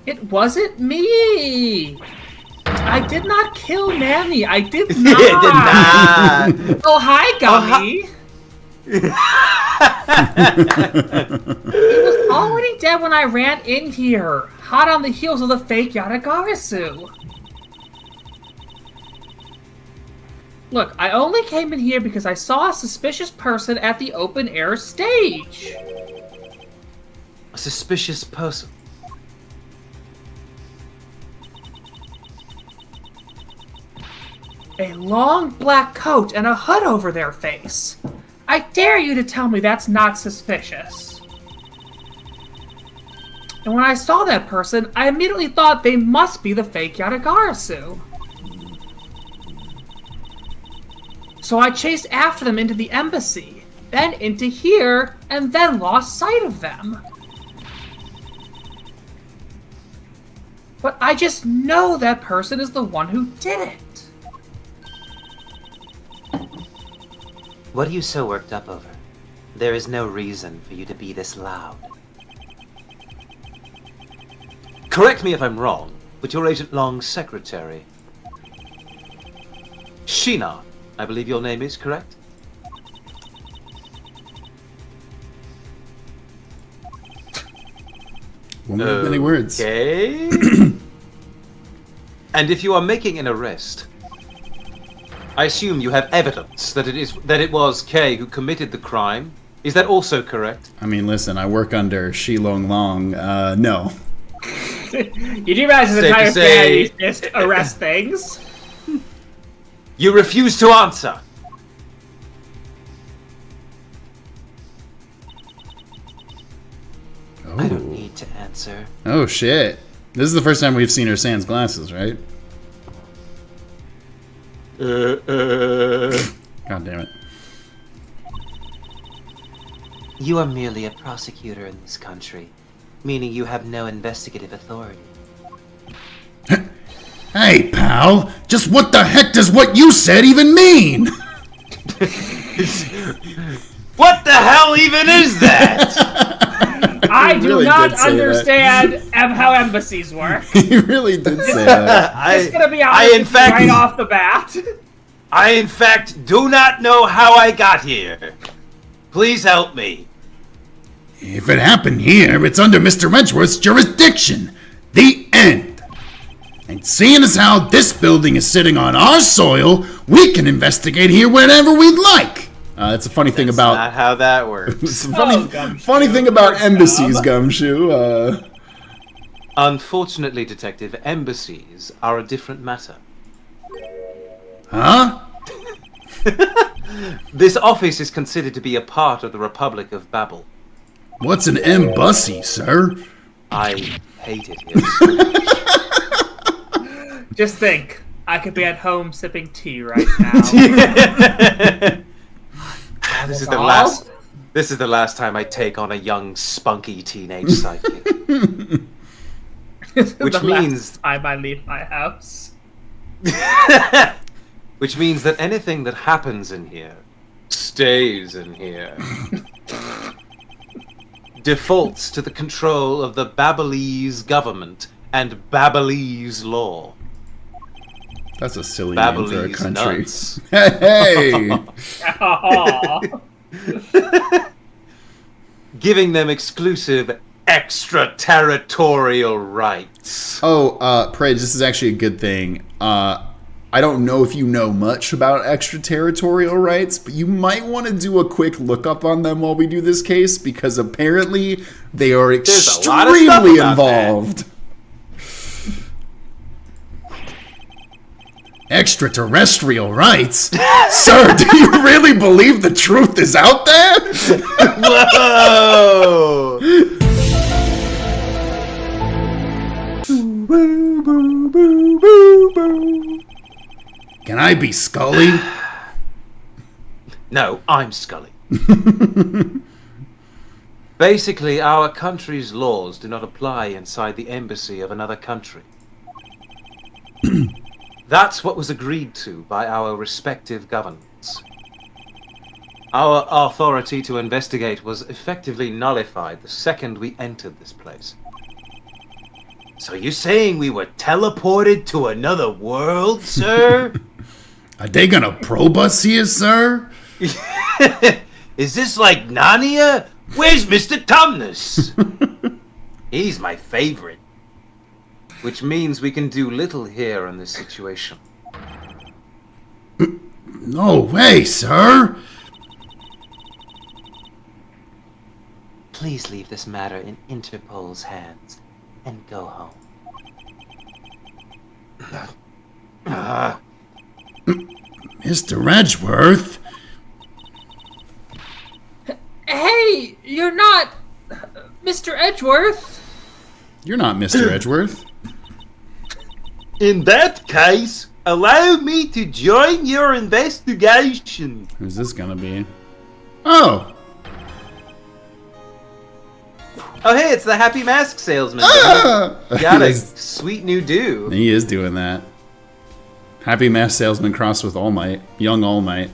It wasn't me! I did not kill Manny! I did not! You did not! Oh, hi, Gummy! He was already dead when I ran in here, hot on the heels of the fake Yatagarasu. Look, I only came in here because I saw a suspicious person at the open-air stage. A suspicious person? A long black coat and a hood over their face. I dare you to tell me that's not suspicious. And when I saw that person, I immediately thought they must be the fake Yatagarasu. So I chased after them into the embassy, then into here, and then lost sight of them. But I just know that person is the one who did it. What are you so worked up over? There is no reason for you to be this loud. Correct me if I'm wrong, but you're Agent Long's secretary. Sheena, I believe your name is, correct? Woman of many words. Okay. And if you are making an arrest, I assume you have evidence that it was Kay who committed the crime. Is that also correct? I mean, listen, I work under Shilong Long. No. You do realize his entire family is just arrest things? You refuse to answer. Oh. I don't need to answer. Oh, shit. This is the first time we've seen her sans glasses, right? God damn it. You are merely a prosecutor in this country, meaning you have no investigative authority. Hey, pal! Just what the heck does what you said even mean? What the hell even is that? I do really not did say understand how embassies work. He really did say that. It's gonna be honest right off the bat. I in fact do not know how I got here. Please help me. If it happened here, it's under Mr. Edgeworth's jurisdiction. The end. And seeing as how this building is sitting on our soil, we can investigate here whenever we'd like. That's a funny thing about... That's not how that works. It's a funny thing about embassies, Gumshoe. Unfortunately, Detective, embassies are a different matter. Huh? This office is considered to be a part of the Republic of Babel. What's an embassy, sir? I hate it here so much. Just think, I could be at home sipping tea right now. This is the last time I take on a young, spunky teenage sidekick. Which means last time I leave my house. Which means that anything that happens in here stays in here. Defaults to the control of the Babylese government and Babylese law. That's a silly name for a Babylese country. nuts. Hey! Giving them exclusive extraterritorial rights. Oh, Pridge, this is actually a good thing. I don't know if you know much about extraterritorial rights, but you might want to do a quick lookup on them while we do this case, because apparently they are extremely involved. Extraterrestrial rights? Sir, do you really believe the truth is out there? Whoa! Can I be Scully? No, I'm Scully. Basically, our country's laws do not apply inside the embassy of another country. That's what was agreed to by our respective governments. Our authority to investigate was effectively nullified the second we entered this place. So you're saying we were teleported to another world, sir? Are they gonna probe us here, sir? Is this like Narnia? Where's Mr. Tumnus? He's my favorite. Which means we can do little here in this situation. No way, sir! Please leave this matter in Interpol's hands and go home. Mr. Edgeworth? Hey, you're not Mr. Edgeworth. You're not Mr. Edgeworth. In that case, allow me to join your investigation. Who's this gonna be? Oh! Oh, hey, it's the Happy Mask Salesman. Ah! Got a sweet new do. He is doing that. Happy Mask Salesman crossed with All Might. Young All Might.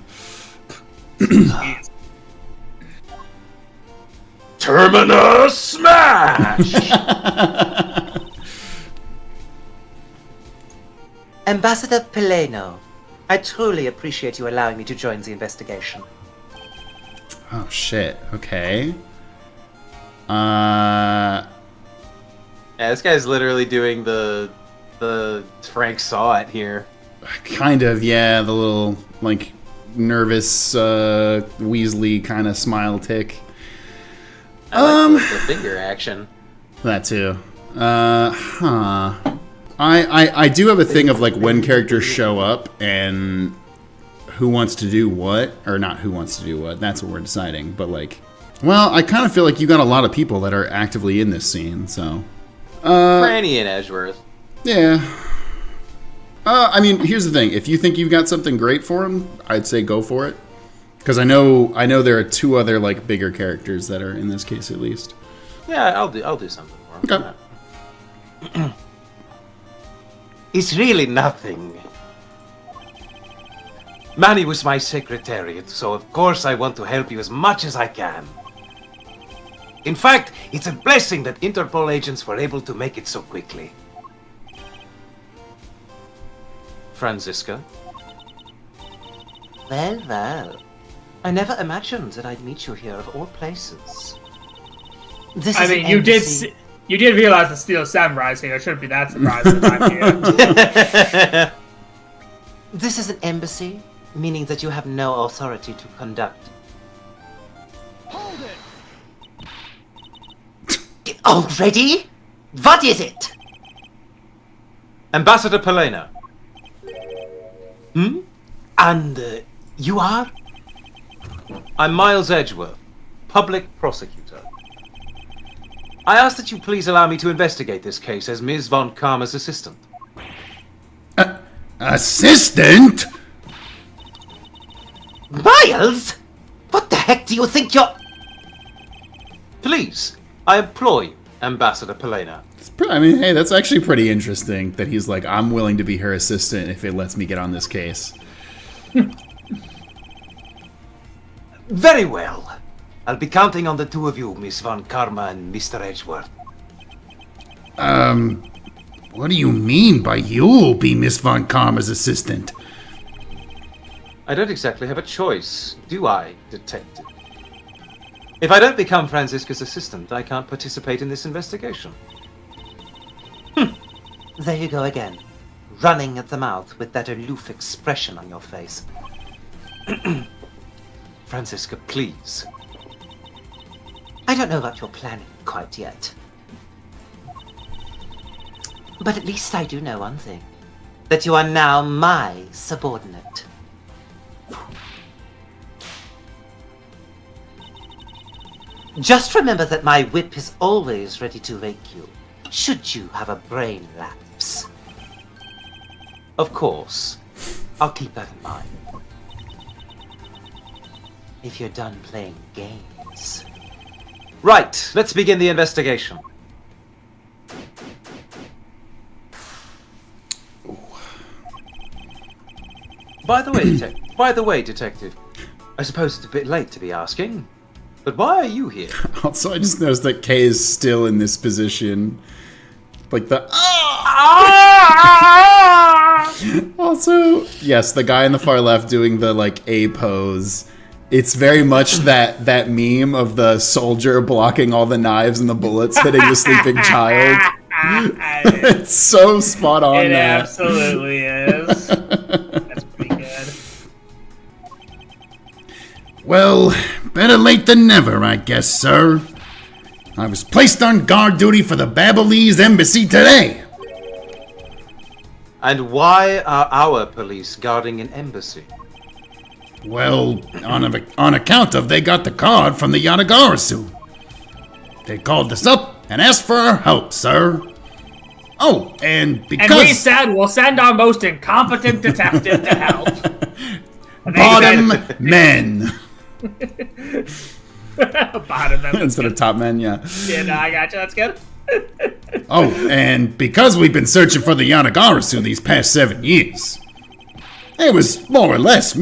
Terminus Smash! Ambassador Palaeno, I truly appreciate you allowing me to join the investigation. Oh, shit. Okay. Yeah, this guy's literally doing the Frank Saw It here. Kind of, yeah. The little, like, nervous, Weasley kind of smile tick. I like the finger action. That too. I do have a thing of, like, when characters show up and who wants to do what, or not who wants to do what, that's what we're deciding, but, like, well, I kind of feel like you got a lot of people that are actively in this scene, so. Franny and Edgeworth. Yeah. I mean, here's the thing. If you think you've got something great for him, I'd say go for it. Because I know there are two other, like, bigger characters that are in this case, at least. Yeah, I'll do something for him. Okay. It's really nothing. Manny was my secretariat, so of course I want to help you as much as I can. In fact, it's a blessing that Interpol agents were able to make it so quickly. Franziska? Well, well. I never imagined that I'd meet you here of all places. This I is mean, an you embassy. did realize the Steel Samurai's here. It shouldn't be that surprising that I'm here. This is an embassy, meaning that you have no authority to conduct. Hold it! Already? What is it? Ambassador Palaeno. And you are? I'm Miles Edgeworth, public prosecutor. I ask that you please allow me to investigate this case as Ms. Von Karma's assistant. Assistant? Miles? What the heck do you think you're... Please, I implore you, Ambassador Palaeno. I mean, hey, that's actually pretty interesting that he's like, I'm willing to be her assistant if it lets me get on this case. Very well. I'll be counting on the two of you, Miss Von Karma and Mr. Edgeworth. What do you mean by you'll be Miss Von Karma's assistant? I don't exactly have a choice, do I, detective? If I don't become Franziska's assistant, I can't participate in this investigation. There you go again, running at the mouth with that aloof expression on your face. Franziska, please. I don't know what you're planning quite yet. But at least I do know one thing. That you are now my subordinate. Just remember that my whip is always ready to rake you, should you have a brain lapse. Of course. I'll keep that in mind. If you're done playing games. Right, let's begin the investigation. By the way, detective, I suppose it's a bit late to be asking, but why are you here? Also, I just noticed that Kay is still in this position. Like the Also, yes, the guy in the far left doing the like A pose. It's very much that meme of the soldier blocking all the knives and the bullets hitting the sleeping child. It's so spot on. It absolutely is. That's pretty good. Well, better late than never, I guess, sir. I was placed on guard duty for the Babylese embassy today. And why are our police guarding an embassy? Well, on account of they got the card from the Yatagarasu. They called us up and asked for our help, sir. Oh, and because... And we said we'll send our most incompetent detective to help. Bottom men. Bottom men. Instead of top men, yeah. Yeah, no, I got you. That's good. Oh, and because we've been searching for the Yatagarasu these past 7 years, it was more or less a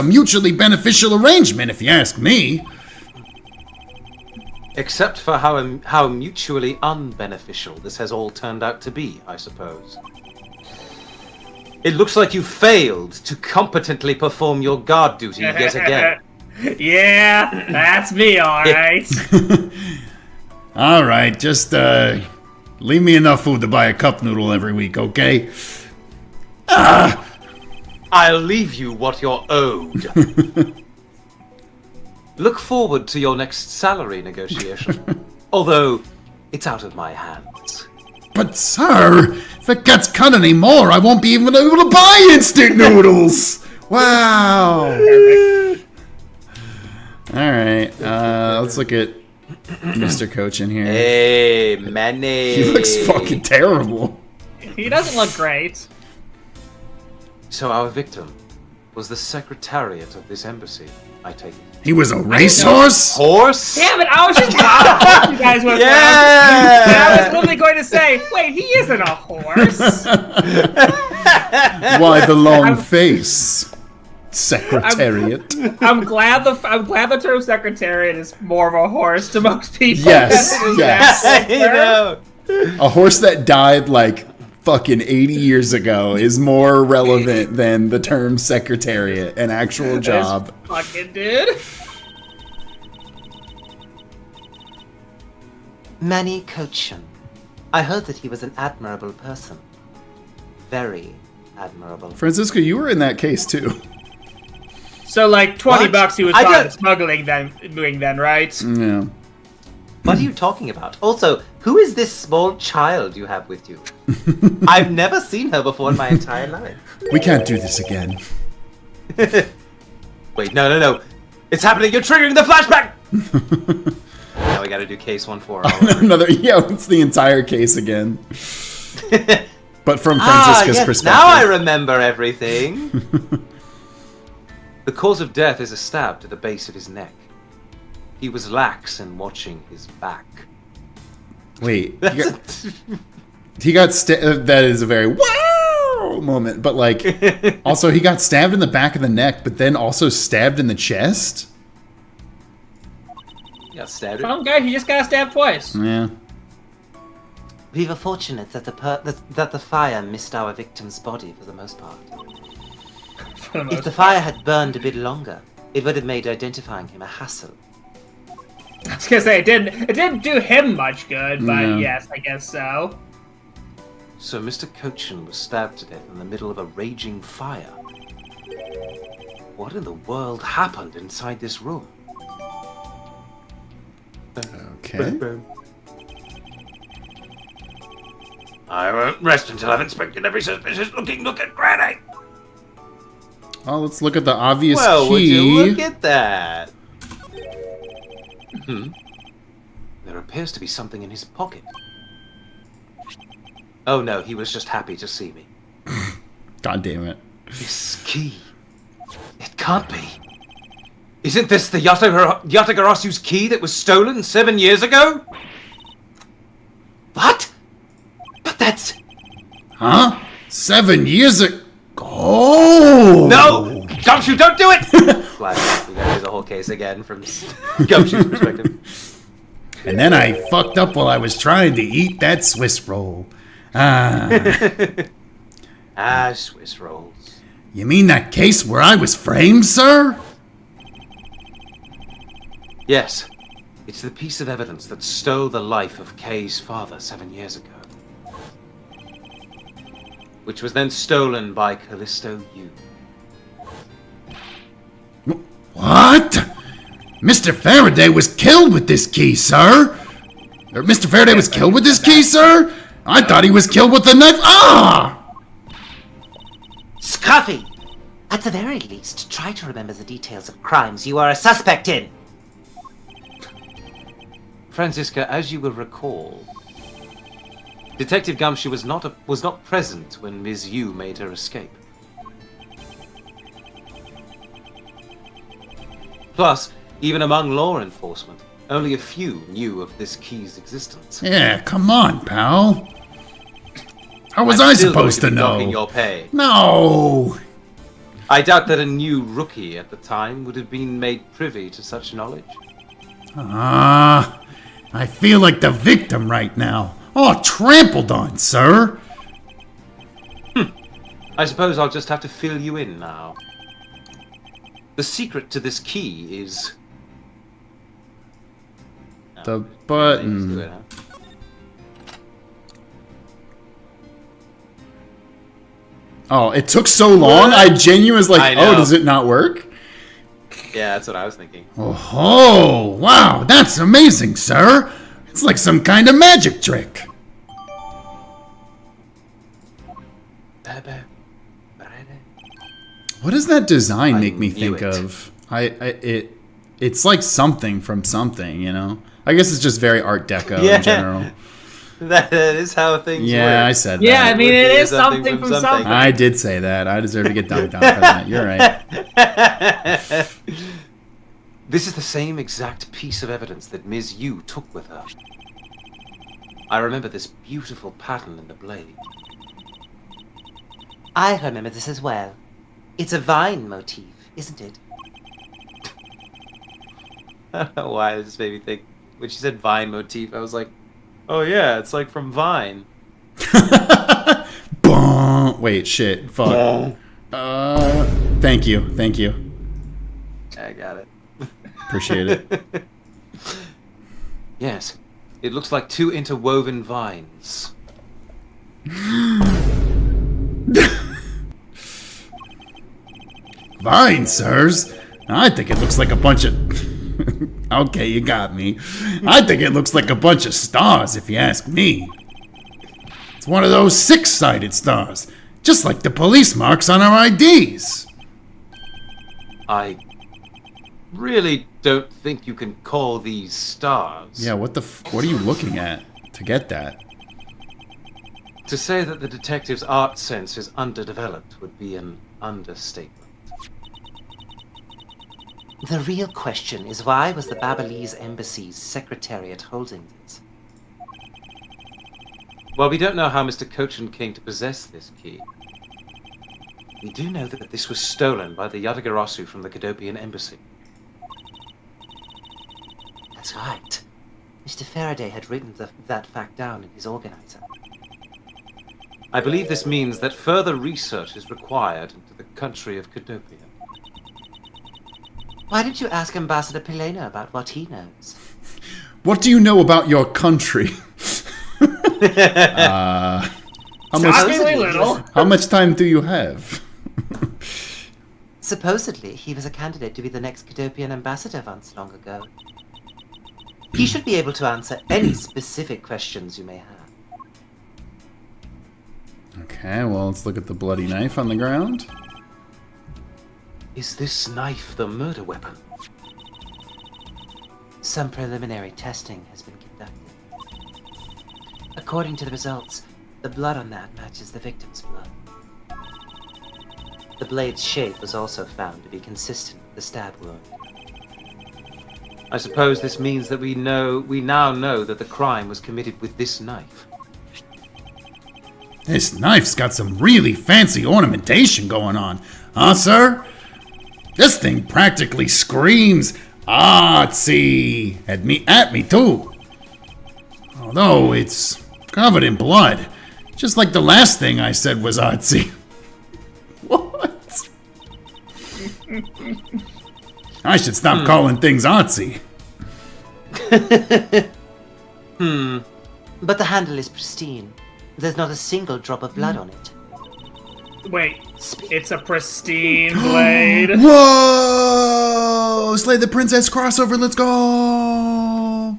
mutually beneficial arrangement, if you ask me. Except for how mutually unbeneficial this has all turned out to be, I suppose. It looks like you failed to competently perform your guard duty yet again. Yeah, that's me, alright. All right, just leave me enough food to buy a cup noodle every week, okay? I'll leave you what you're owed. Look forward to your next salary negotiation. Although, it's out of my hands. But sir, if it gets cut anymore, I won't be even able to buy instant noodles! Wow. All right, let's look at Mr. Coach in here. Hey, Manny. He looks fucking terrible. He doesn't look great. So our victim was the secretariat of this embassy, I take it. He was a racehorse? Horse? Damn it, I was just about you guys went Yeah! And I was literally going to say, wait, he isn't a horse. Why the long face? Secretariat. I'm glad the term secretariat is more of a horse to most people. Yes, than it is yes. that You know. A horse that died like fucking 80 years ago is more relevant than the term secretariat, an actual job. Fucking dude. Manny Cochin. I heard that he was an admirable person. Very admirable. Francisco, you were in that case too. So like $20 What? he was I probably don't- smuggling then, right? Yeah. What are you talking about? Also, who is this small child you have with you? I've never seen her before in my entire life. We can't do this again. Wait, no. It's happening. You're triggering the flashback. Now we gotta do case 1-4 all over. Another, yeah, it's the entire case again. But from Ah, Francisca's yes, perspective. now I remember everything. The cause of death is a stab to the base of his neck. He was lax in watching his back. Wait, he got that is a very wow moment, but like, also he got stabbed in the back of the neck, but then also stabbed in the chest. Got stabbed. Some guy, he just got stabbed twice. Yeah. We were fortunate that the fire missed our victim's body for the most part. For the If most the fire had burned a bit longer, it would have made identifying him a hassle. I was gonna say it didn't do him much good, but No. yes, I guess so. So Mr. Cochin was stabbed to death in the middle of a raging fire. What in the world happened inside this room? Okay. I won't rest until I've inspected every suspicious looking nook and cranny. Oh, let's look at the obvious Well, would key. you look at that? There appears to be something in his pocket. Oh no, he was just happy to see me. God damn it. This key. It can't be. Isn't this the Yatagarasu's key that was stolen 7 years ago? What? But that's... Huh? 7 years ago? Oh! No! Gumshoe, don't do it! Flashback, we gotta do the whole case again from Gumshoe's perspective. And then I fucked up while I was trying to eat that Swiss roll. Ah. Swiss rolls. You mean that case where I was framed, sir? Yes. It's the piece of evidence that stole the life of Kay's father 7 years ago. Which was then stolen by Callisto Yu. What? Mr. Faraday was killed with this key, sir? Or Mr. Faraday was killed with this key, sir? I thought he was killed with the knife. Ah! Scruffy! At the very least, try to remember the details of crimes you are a suspect in. Franziska, as you will recall, Detective Gumshoe was not present when Ms. Yu made her escape. Plus, even among law enforcement, only a few knew of this key's existence. Yeah, come on, pal. How was I supposed to know? Docking your pay. No. I doubt that a new rookie at the time would have been made privy to such knowledge. Ah, I feel like the victim right now. Oh, trampled on, sir. I suppose I'll just have to fill you in now. The secret to this key is... The button. It, huh? Oh, it took so long. I genuinely was I like, know. oh, does it not work? Yeah, that's what I was thinking. Oh, wow, that's amazing, sir. It's like some kind of magic trick. What does that design make me knew think it. of? It's like something from something, you know? I guess it's just very Art Deco Yeah. in general. That is how things work. Yeah, I said Yeah, I that. mean, it Would be is something from something. I did say that. I deserve to get dunked on for that. You're right. This is the same exact piece of evidence that Ms. Yu took with her. I remember this beautiful pattern in the blade. I remember this as well. It's a vine motif, isn't it? I don't know why this made me think. When she said Vine motif, I was like, oh yeah, it's like from Vine. Boom. Wait, shit. Fuck. Thank you. Thank you. I got it. Appreciate it. Yes, it looks like two interwoven vines. Fine, sirs. I think it looks like a bunch of... Okay, you got me. I think it looks like a bunch of stars, if you ask me. It's one of those six-sided stars, just like the police marks on our IDs. I really don't think you can call these stars. Yeah, what are you looking at to get that? To say that the detective's art sense is underdeveloped would be an understatement. The real question is, why was the Babalese embassy's secretariat holding this? Well, we don't know how Mr. Cochin came to possess this key. We do know that this was stolen by the Yatagarasu from the Cohdopium embassy. That's right. Mr. Faraday had written that fact down in his organizer. I believe this means that further research is required into the country of Cohdopium. Why don't you ask Ambassador Palaeno about what he knows? What do you know about your country? How Shockingly much- little. How much time do you have? Supposedly, he was a candidate to be the next Cohdopian ambassador once long ago. He should be able to answer any specific questions you may have. Okay, well, let's look at the bloody knife on the ground. Is this knife the murder weapon? Some preliminary testing has been conducted. According to the results, the blood on that matches the victim's blood. The blade's shape was also found to be consistent with the stab wound. I suppose this means that we now know that the crime was committed with this knife. This knife's got some really fancy ornamentation going on, huh, sir? This thing practically screams artsy at me too. Although it's covered in blood. Just like the last thing I said was artsy. What? I should stop calling things artsy. But the handle is pristine. There's not a single drop of blood on it. Wait, it's a pristine blade. Whoa! Slay the Princess crossover, let's go!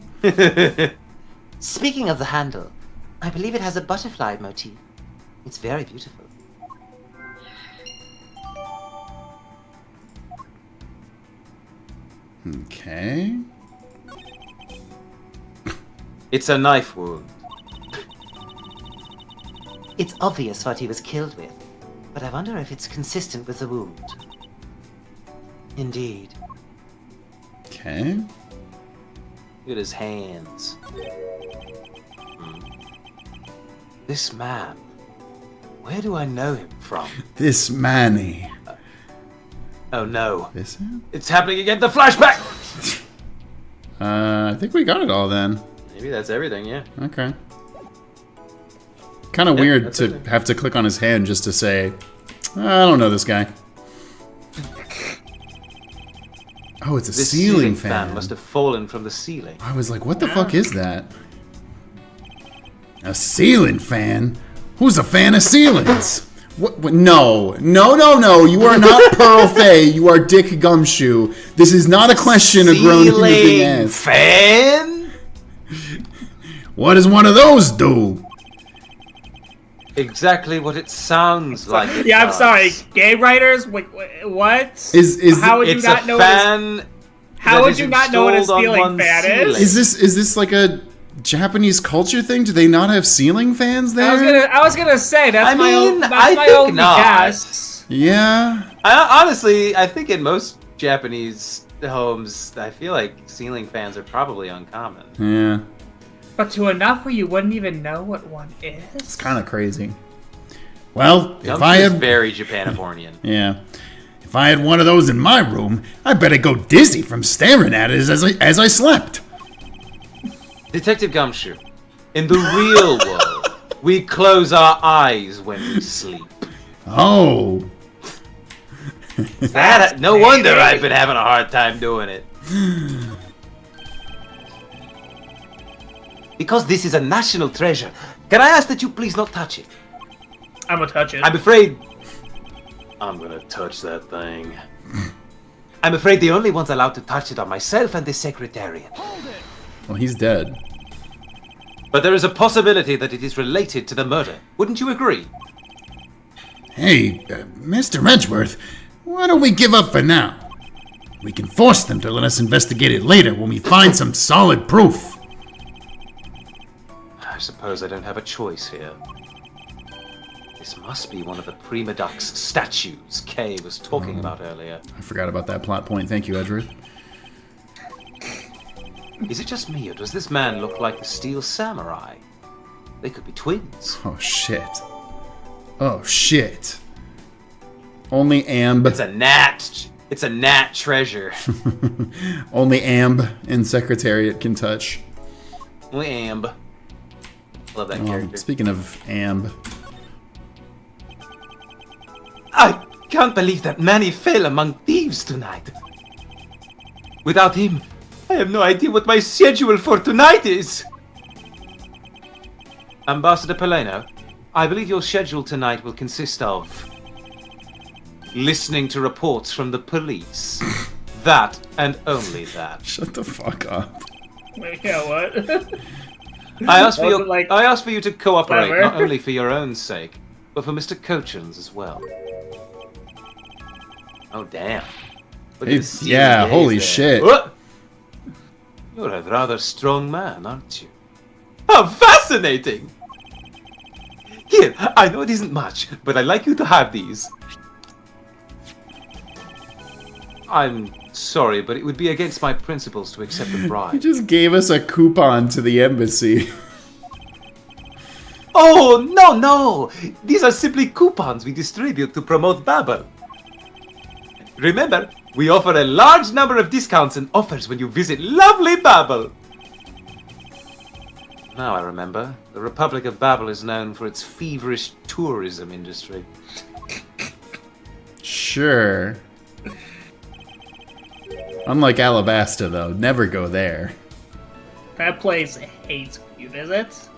Speaking of the handle, I believe it has a butterfly motif. It's very beautiful. Okay. It's a knife wound. It's obvious what he was killed with, but I wonder if it's consistent with the wound. Indeed. Okay. Look at his hands. This man. Where do I know him from? This Manny. Oh no. This him? It's happening again. The flashback! I think we got it all then. Maybe that's everything, yeah. Okay. Kind of weird that's to everything. have to click on his hand just to say, I don't know this guy. Oh, it's a This ceiling fan. must have fallen from the ceiling. I was like, what the fuck is that? A ceiling fan? Who's a fan of ceilings? What? No. You are not Pearl Fay. You are Dick Gumshoe. This is not a question of grown human being Ceiling asked. fan? What does one of those do? Exactly what it sounds like. It Yeah, I'm does. sorry. Gay writers? Wait, what? Is How would you It's not a know what a, fan. how that would is you not know what a installed on ceiling one's fan ceiling. is this like a Japanese culture thing? Do they not have ceiling fans there? I was gonna say that's I my mean, that's I my think only not. guess. Yeah. Honestly, I think in most Japanese homes, I feel like ceiling fans are probably uncommon. Yeah. But to enough where you wouldn't even know what one is. It's kind of crazy. Well, if I Is had very Japanifornian. Yeah. if I had one of those in my room, I better go dizzy from staring at it as I slept. Detective Gumshoe, in the real world, we close our eyes when we sleep. Oh, No wonder I've been having a hard time doing it. Because this is a national treasure, can I ask that you please not touch it? I'm gonna touch it. I'm afraid... I'm gonna touch that thing. I'm afraid the only ones allowed to touch it are myself and the Secretariat. Well, he's dead. But there is a possibility that it is related to the murder. Wouldn't you agree? hey, Mr. Edgeworth, why don't we give up for now? We can force them to let us investigate it later when we find some solid proof. I suppose I don't have a choice here. This must be one of the Prima Dux statues Kay was talking about earlier. I forgot about that plot point. Thank you, Edgeworth. Is it just me, or does this man look like the Steel Samurai? They could be twins. Oh, shit. Oh, shit. Only Amb. It's a gnat. It's a gnat treasure. Only Amb in Secretariat can touch. Only Amb. Love that character. Speaking of Amb. I can't believe that Manny fell among thieves tonight. Without him, I have no idea what my schedule for tonight is. Ambassador Palaeno, I believe your schedule tonight will consist of listening to reports from the police. That and only that. Shut the fuck up. Wait, yeah, what? I ask for you to cooperate, Whatever. not only for your own sake, but for Mr. Cochin's as well. Oh damn! Look at the steely Yeah, gaze holy there. shit. What? You're a rather strong man, aren't you? How fascinating! Here, I know it isn't much, but I'd like you to have these. I'm sorry, but it would be against my principles to accept a He bribe. just gave us a coupon to the embassy. Oh, no! These are simply coupons we distribute to promote Babel. Remember, we offer a large number of discounts and offers when you visit lovely Babel. Now I remember. The Republic of Babel is known for its feverish tourism industry. Sure. Unlike Alabasta, though, never go there. That place hates when you visit.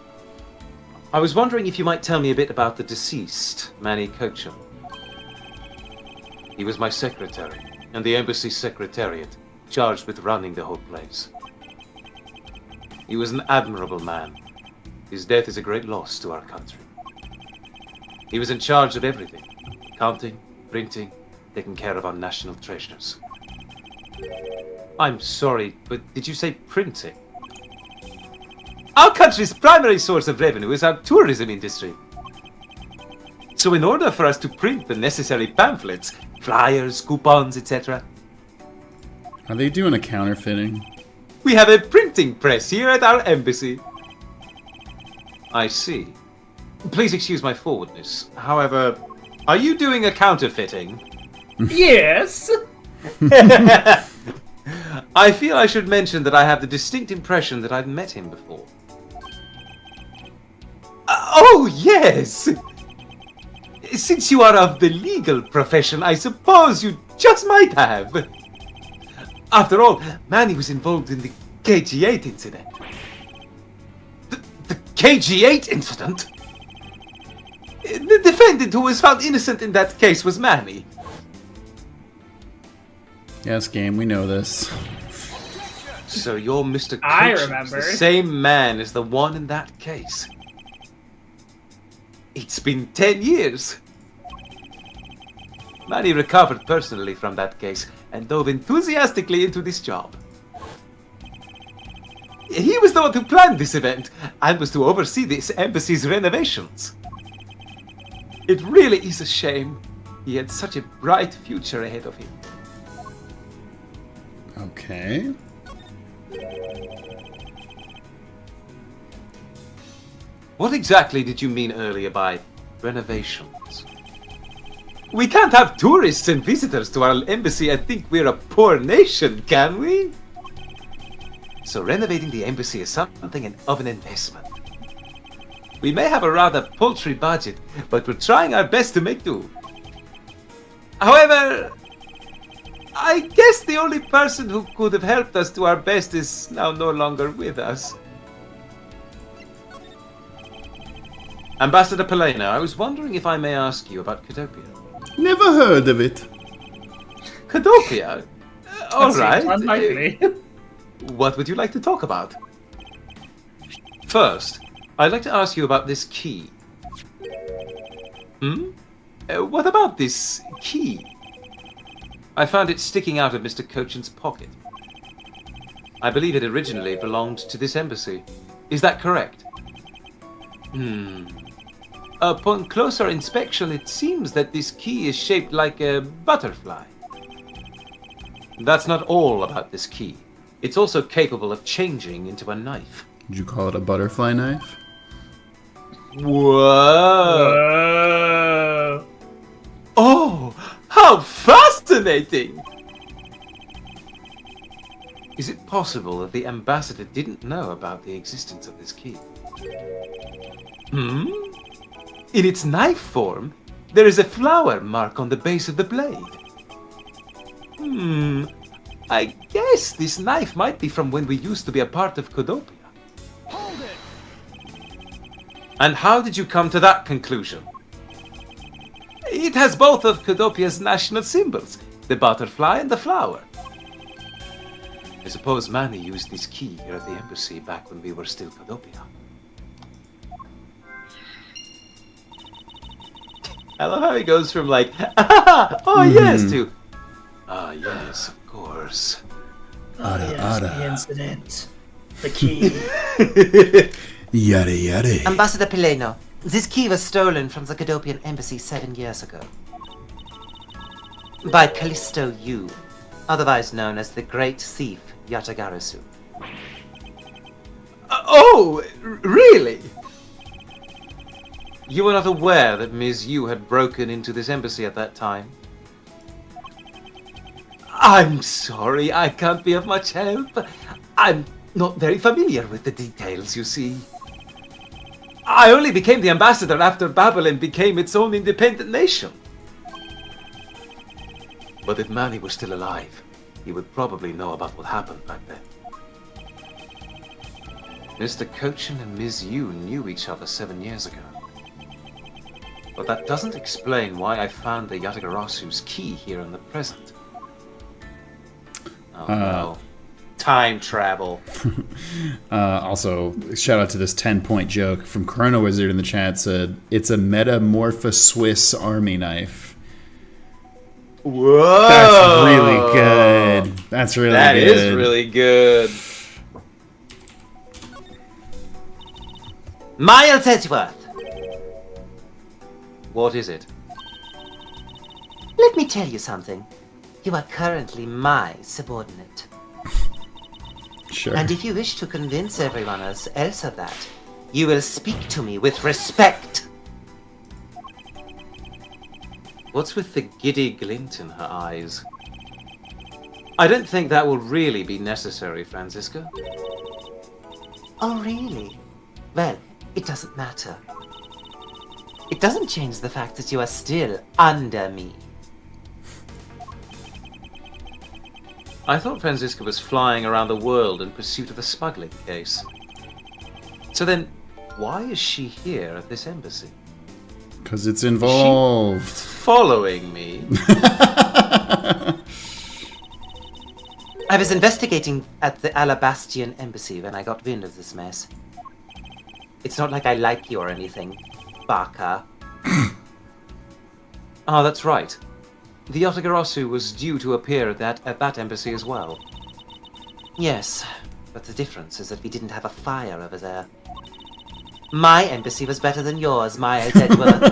I was wondering if you might tell me a bit about the deceased, Manny Cochum. He was my secretary, and the embassy's secretariat, charged with running the whole place. He was an admirable man. His death is a great loss to our country. He was in charge of everything. Counting, printing, taking care of our national treasures. I'm sorry, but did you say printing? Our country's primary source of revenue is our tourism industry. So in order for us to print the necessary pamphlets, flyers, coupons, etc., Are they doing a counterfeiting? we have a printing press here at our embassy. I see. Please excuse my forwardness. However, are you doing a counterfeiting? Yes! I feel I should mention that I have the distinct impression that I've met him before. Oh, yes! Since you are of the legal profession, I suppose you just might have. After all, Manny was involved in the KG-8 incident. The KG-8 incident? The defendant who was found innocent in that case was Manny. Yes, game, we know this. So you're Mr. I Coach, remember. the same man as the one in that case. It's been 10 years. Manny recovered personally from that case and dove enthusiastically into this job. He was the one who planned this event and was to oversee this embassy's renovations. It really is a shame. He had such a bright future ahead of him. Okay. What exactly did you mean earlier by renovations? We can't have tourists and visitors to our embassy and think we're a poor nation, can we? So renovating the embassy is something of an investment. We may have a rather paltry budget, but we're trying our best to make do. However, I guess the only person who could have helped us do our best is now no longer with us. Ambassador Palaeno, I was wondering if I may ask you about Cohdopium. Never heard of it. Cohdopium? All right. Unlikely. What would you like to talk about? First, I'd like to ask you about this key. What about this key? I found it sticking out of Mr. Cochin's pocket. I believe it originally belonged to this embassy. Is that correct? Upon closer inspection, it seems that this key is shaped like a butterfly. That's not all about this key. It's also capable of changing into a knife. Would you call it a butterfly knife? Whoa! Oh, how fascinating! Is it possible that the ambassador didn't know about the existence of this key? In its knife form, there is a flower mark on the base of the blade. I guess this knife might be from when we used to be a part of Cohdopium. Hold it! And how did you come to that conclusion? It has both of Cohdopia's national symbols, the butterfly and the flower. I suppose Manny used this key here at the embassy back when we were still Cohdopia. I love how he goes from like, oh yes, to, yes, of course. The incident. The key. Yada yada. Ambassador Palaeno, this key was stolen from the Cohdopian embassy 7 years ago. By Callisto Yu, otherwise known as the Great Thief Yatagarasu. Really? You were not aware that Ms. Yu had broken into this embassy at that time? I'm sorry, I can't be of much help. I'm not very familiar with the details, you see. I only became the ambassador after Babylon became its own independent nation. But if Manny was still alive, he would probably know about what happened back then. Mr. Cochin and Ms. Yu knew each other 7 years ago. But that doesn't explain why I found the Yatagarasu's key here in the present. Oh no. Time travel. Also, shout out to this 10-point joke from Chrono Wizard in the chat said, it's a Metamorpha Swiss army knife. Whoa! That's really good. That's really good. That is really good. Miles Edgeworth! What is it? Let me tell you something. You are currently my subordinate. Sure. And if you wish to convince everyone else of that, you will speak to me with respect. What's with the giddy glint in her eyes? I don't think that will really be necessary, Franziska. Oh, really? Well, it doesn't matter. It doesn't change the fact that you are still under me. I thought Franziska was flying around the world in pursuit of a smuggling case. So then, why is she here at this embassy? Because it's involved. Following me? I was investigating at the Alabastian embassy when I got wind of this mess. It's not like I like you or anything, Baka. Ah, that's right. The Yatagarasu was due to appear at that embassy as well. Yes, but the difference is that we didn't have a fire over there. My embassy was better than yours, Miles Edgeworth.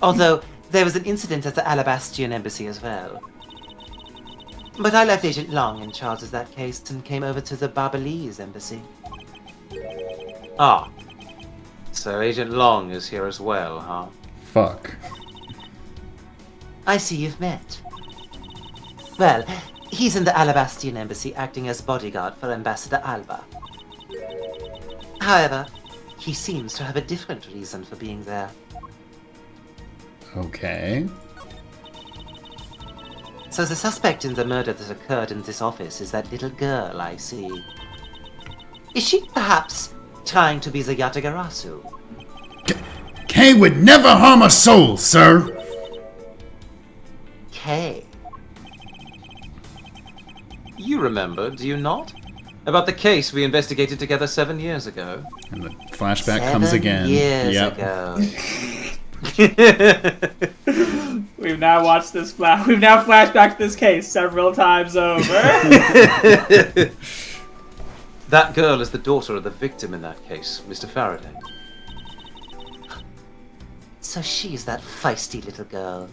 Although, there was an incident at the Alabastian embassy as well. But I left Agent Long in charge of that case and came over to the Babalese embassy. Ah. So Agent Long is here as well, huh? Fuck. I see you've met. Well, he's in the Alabastian embassy acting as bodyguard for Ambassador Alba. However, he seems to have a different reason for being there. Okay. So the suspect in the murder that occurred in this office is that little girl I see. Is she perhaps trying to be the Yatagarasu? Kay would never harm a soul, sir. Kay? You remember, do you not? About the case we investigated together 7 years ago. And the flashback comes again. 7 years Yep. ago. We've now watched this We've now flashbacked this case several times over. That girl is the daughter of the victim in that case, Mr. Faraday. So she's that feisty little girl.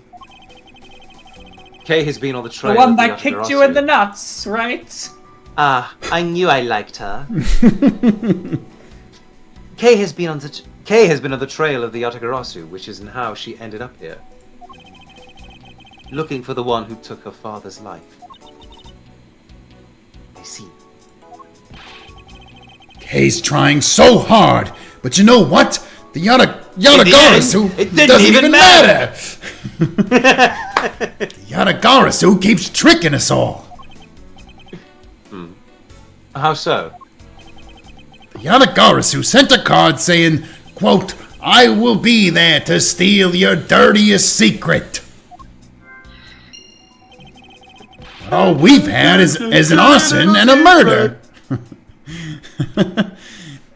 Kay has been on the trail The one of the that kicked you in the Yatagarasu. nuts, right? Ah, I knew I liked her. Kay has been on the trail of the Yatagarasu, which is how she ended up here. Looking for the one who took her father's life. I see. Kay's trying so hard, but you know what? The Yatagarasu it didn't doesn't even even matter. The Yatagarasu keeps tricking us all. How so? The Yatagarasu sent a card saying, quote, I will be there to steal your dirtiest secret. But all we've had is an arson and a murder.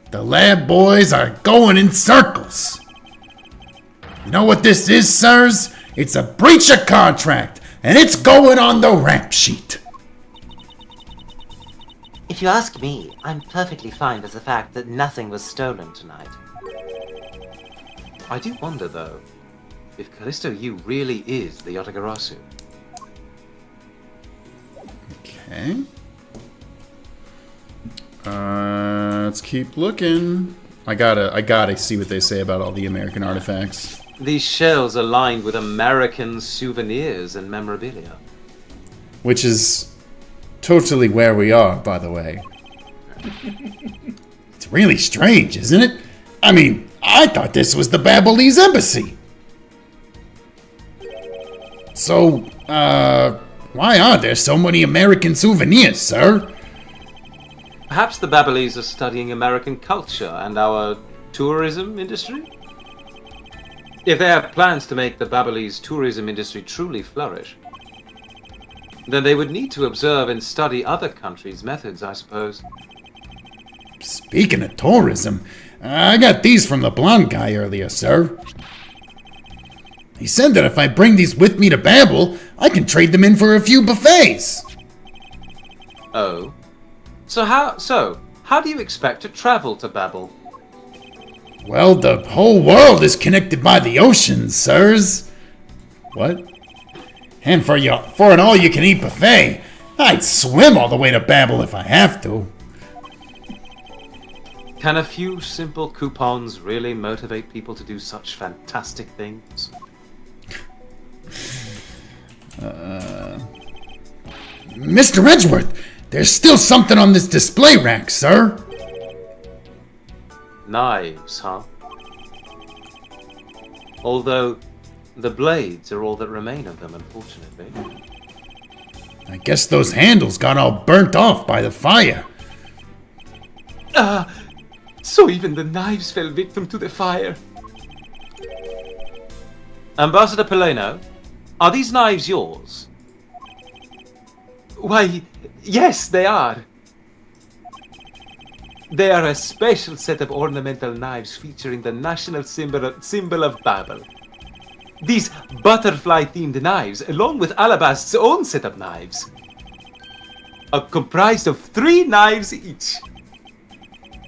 The lab boys are going in circles. You know what this is, sirs? It's a breach of contract, and it's going on the rap sheet. If you ask me, I'm perfectly fine with the fact that nothing was stolen tonight. I do wonder, though, if Callisto Yu really is the Yatagarasu. Okay. Let's keep looking. I gotta see what they say about all the American artifacts. These shells are lined with American souvenirs and memorabilia. Which is totally where we are, by the way. It's It's really strange, isn't it? I mean, I thought this was the Babylese embassy. So, why are there so many American souvenirs, sir? Perhaps the Babylese are studying American culture and our tourism industry? If they have plans to make the Babylese tourism industry truly flourish, then they would need to observe and study other countries' methods, I suppose. Speaking of tourism, I got these from the blonde guy earlier, sir. He said that if I bring these with me to Babel, I can trade them in for a few buffets. Oh. So how do you expect to travel to Babel? Well, the whole world is connected by the oceans, sirs. What? And for an all-you-can-eat buffet, I'd swim all the way to Babel if I have to. Can a few simple coupons really motivate people to do such fantastic things? Mr. Edgeworth, there's still something on this display rack, sir. Knives, huh? Although, the blades are all that remain of them, unfortunately. I guess those handles got all burnt off by the fire. So even the knives fell victim to the fire. Ambassador Palaeno, are these knives yours? Why, yes, they are. They are a special set of ornamental knives featuring the national symbol of Babel. These butterfly-themed knives, along with Alabast's own set of knives, are comprised of 3 knives each.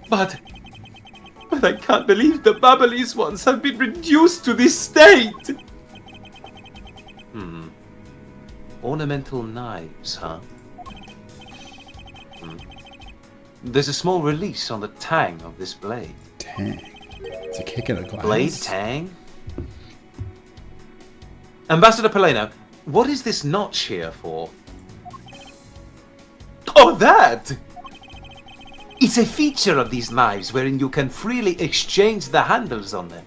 But I can't believe the Babylese ones have been reduced to this state. Ornamental knives, huh? There's a small release on the tang of this blade. Tang. It's a kick in the glass. Blade tang? Ambassador Palaeno, what is this notch here for? Oh, that! It's a feature of these knives wherein you can freely exchange the handles on them.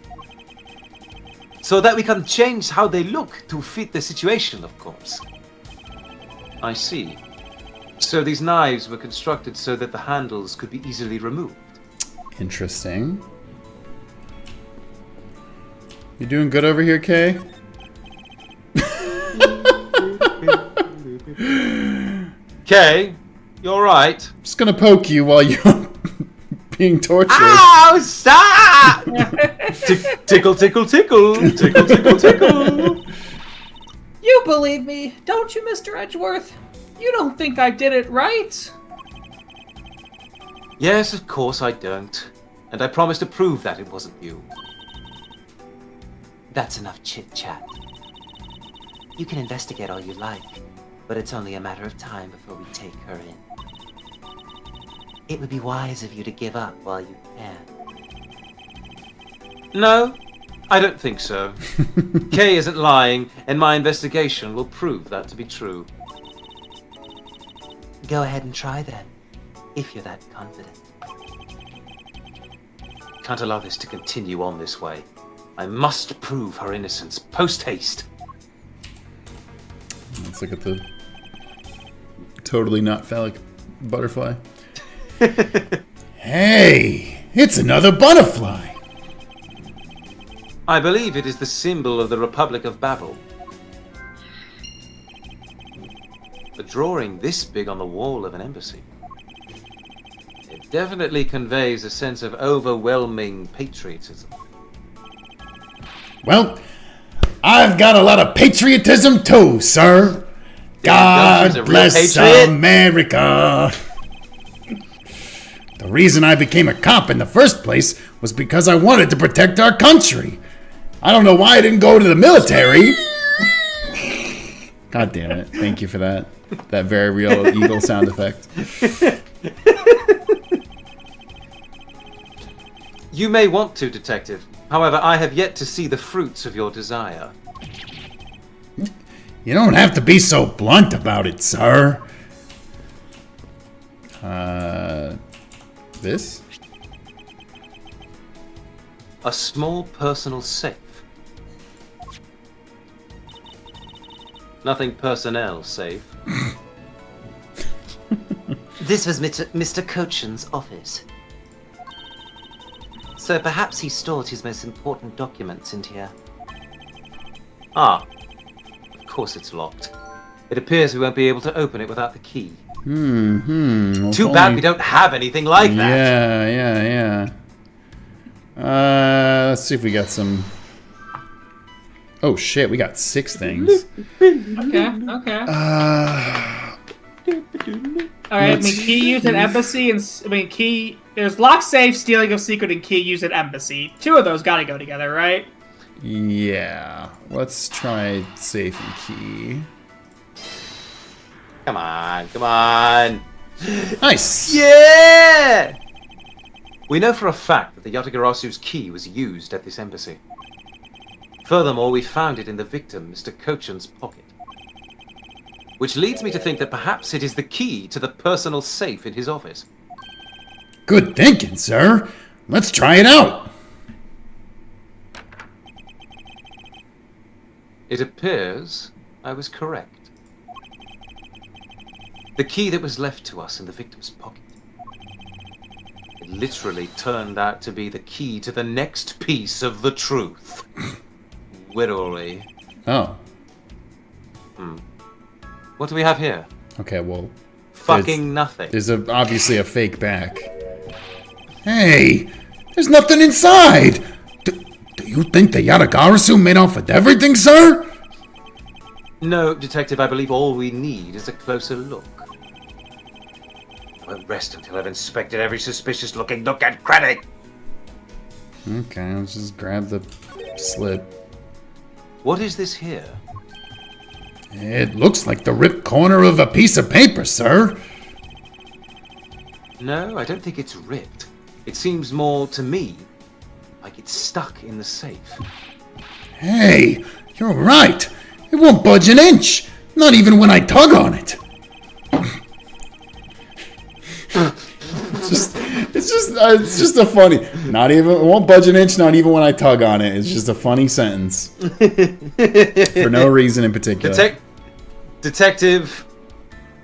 So that we can change how they look to fit the situation, of course. I see. So these knives were constructed so that the handles could be easily removed. Interesting. You doing good over here, Kay? Kay, you alright? I'm just gonna poke you while you're being tortured. Ow! Stop! Tickle, tickle, tickle. Tickle, tickle, tickle. You believe me, don't you, Mr. Edgeworth? You don't think I did it right? Yes, of course I don't. And I promise to prove that it wasn't you. That's enough chit-chat. You can investigate all you like, but it's only a matter of time before we take her in. It would be wise of you to give up while you can. No, I don't think so. Kay isn't lying, and my investigation will prove that to be true. Go ahead and try then, if you're that confident. Can't allow this to continue on this way. I must prove her innocence post-haste. Let's look at the totally not phallic butterfly. Hey, it's another butterfly. I believe it is the symbol of the Republic of Babel. A drawing this big on the wall of an embassy. It definitely conveys a sense of overwhelming patriotism. Well, I've got a lot of patriotism too, sir. She's a God real bless patriot. America. The reason I became a cop in the first place was because I wanted to protect our country. I don't know why I didn't go to the military. God damn it. Thank you for that. That very real eagle sound effect. You may want to, Detective. However, I have yet to see the fruits of your desire. You don't have to be so blunt about it, sir. This? A small personal safe. Nothing personnel safe. This was Mr. Cochin's office. So perhaps he stored his most important documents in here. Ah, of course it's locked. It appears we won't be able to open it without the key. Too bad we don't have anything like that. Yeah. Let's see if we got some. Oh shit, we got 6 things. Okay. All right. I mean, key used at embassy, and key. There's lock, safe, stealing of secret, and key used at embassy. 2 of those gotta go together, right? Yeah. Let's try safe and key. Come on. Nice. Yeah! We know for a fact that the Yatagarasu's key was used at this embassy. Furthermore, we found it in the victim, Mr. Cochin's pocket. Which leads me to think that perhaps it is the key to the personal safe in his office. Good thinking, sir. Let's try it out. It appears I was correct. The key that was left to us in the victim's pocket. It literally turned out to be the key to the next piece of the truth. Literally. Oh. What do we have here? Okay, well. Fucking nothing. There's obviously a fake back. Hey, there's nothing inside. Do you think the Yatagarasu made off with everything, sir? No, Detective, I believe all we need is a closer look. I won't rest until I've inspected every suspicious-looking nook and cranny. Okay, let's just grab the slip. What is this here? It looks like the ripped corner of a piece of paper, sir. No, I don't think it's ripped. It seems more, to me, like it's stuck in the safe. Hey, you're right. It won't budge an inch. Not even when I tug on it. It's just a funny. Not even. It won't budge an inch. Not even when I tug on it. It's just a funny sentence. For no reason in particular. Detective,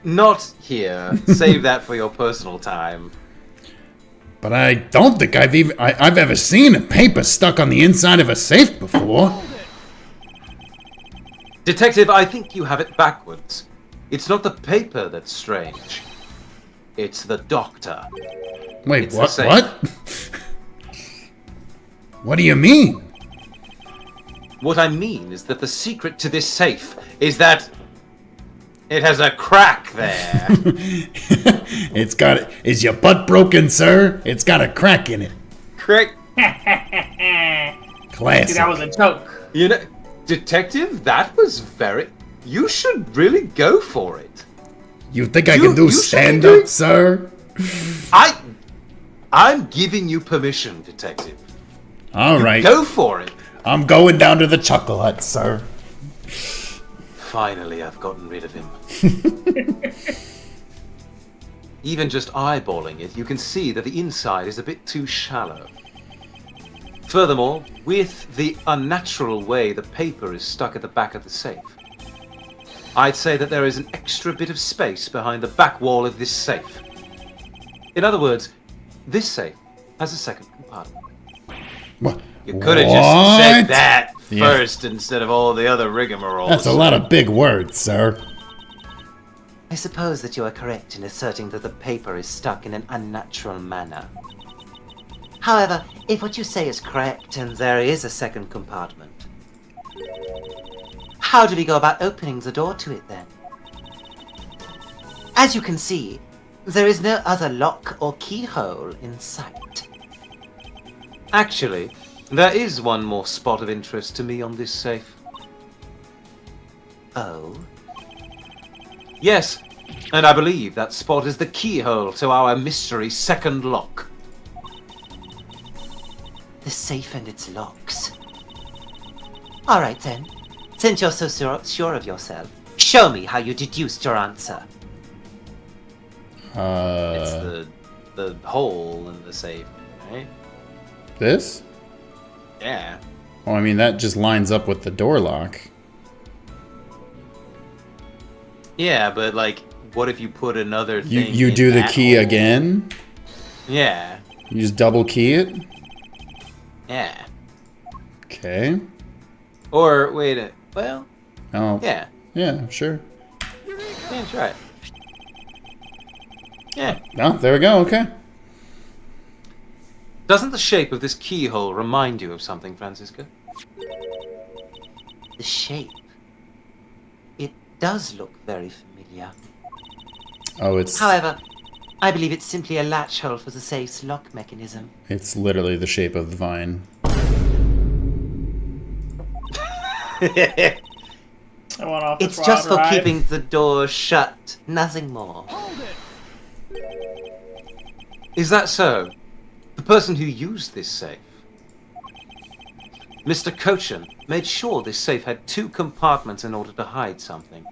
not here. Save that for your personal time. But I don't think I've ever seen a paper stuck on the inside of a safe before. Detective, I think you have it backwards. It's not the paper that's strange. It's the doctor. Wait, It's what? the safe. What? What do you mean? What I mean is that the secret to this safe is that it has a crack there. It's got. Is your butt broken, sir? It's got a crack in it. Correct. Classic. See, that was a joke. You know, Detective, that was very... You should really go for it. You think I can do you should stand do- up, sir? I'm giving you permission, Detective. All right. Go for it. I'm going down to the Chuckle Hut, sir. Finally, I've gotten rid of him. Even just eyeballing it, you can see that the inside is a bit too shallow. Furthermore, with the unnatural way the paper is stuck at the back of the safe, I'd say that there is an extra bit of space behind the back wall of this safe. In other words, this safe has a second compartment. What? You could have just said that first instead of all the other rigmaroles. That's a lot of big words, sir. I suppose that you are correct in asserting that the paper is stuck in an unnatural manner. However, if what you say is correct and there is a second compartment, how do we go about opening the door to it then? As you can see, there is no other lock or keyhole in sight. Actually, there is one more spot of interest to me on this safe. Oh? Yes, and I believe that spot is the keyhole to our mystery second lock. The safe and its locks. Alright then. Since you're so sure of yourself, show me how you deduced your answer. It's the hole in the safe, right? This? Yeah. Well, I mean, that just lines up with the door lock. Yeah, but like, what if you put another thing You in do the that key hole? again? Yeah. You just double key it? Yeah. Okay. Or, wait a... Well, Oh. yeah. Yeah, sure. Yeah, try it. Yeah. Oh, there we go, okay. Doesn't the shape of this keyhole remind you of something, Francisca? The shape. It does look very familiar. Oh, it's However, I believe it's simply a latch hole for the safe's lock mechanism. literally the shape of the vine. I want off It's this just wild for ride. keeping the door shut, nothing more. Hold it! Is that so? The person who used this safe, Mr. Cochin, made sure this safe had 2 compartments in order to hide something.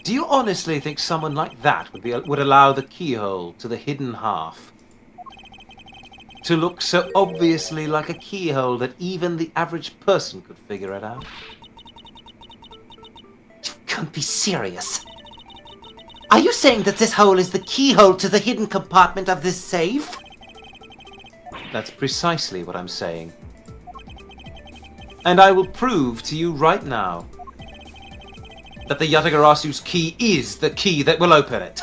Do you honestly think someone like that would allow the keyhole to the hidden half to look so obviously like a keyhole that even the average person could figure it out? You can't be serious. Are you saying that this hole is the keyhole to the hidden compartment of this safe? That's precisely what I'm saying. And I will prove to you right now that the Yatagarasu's key is the key that will open it.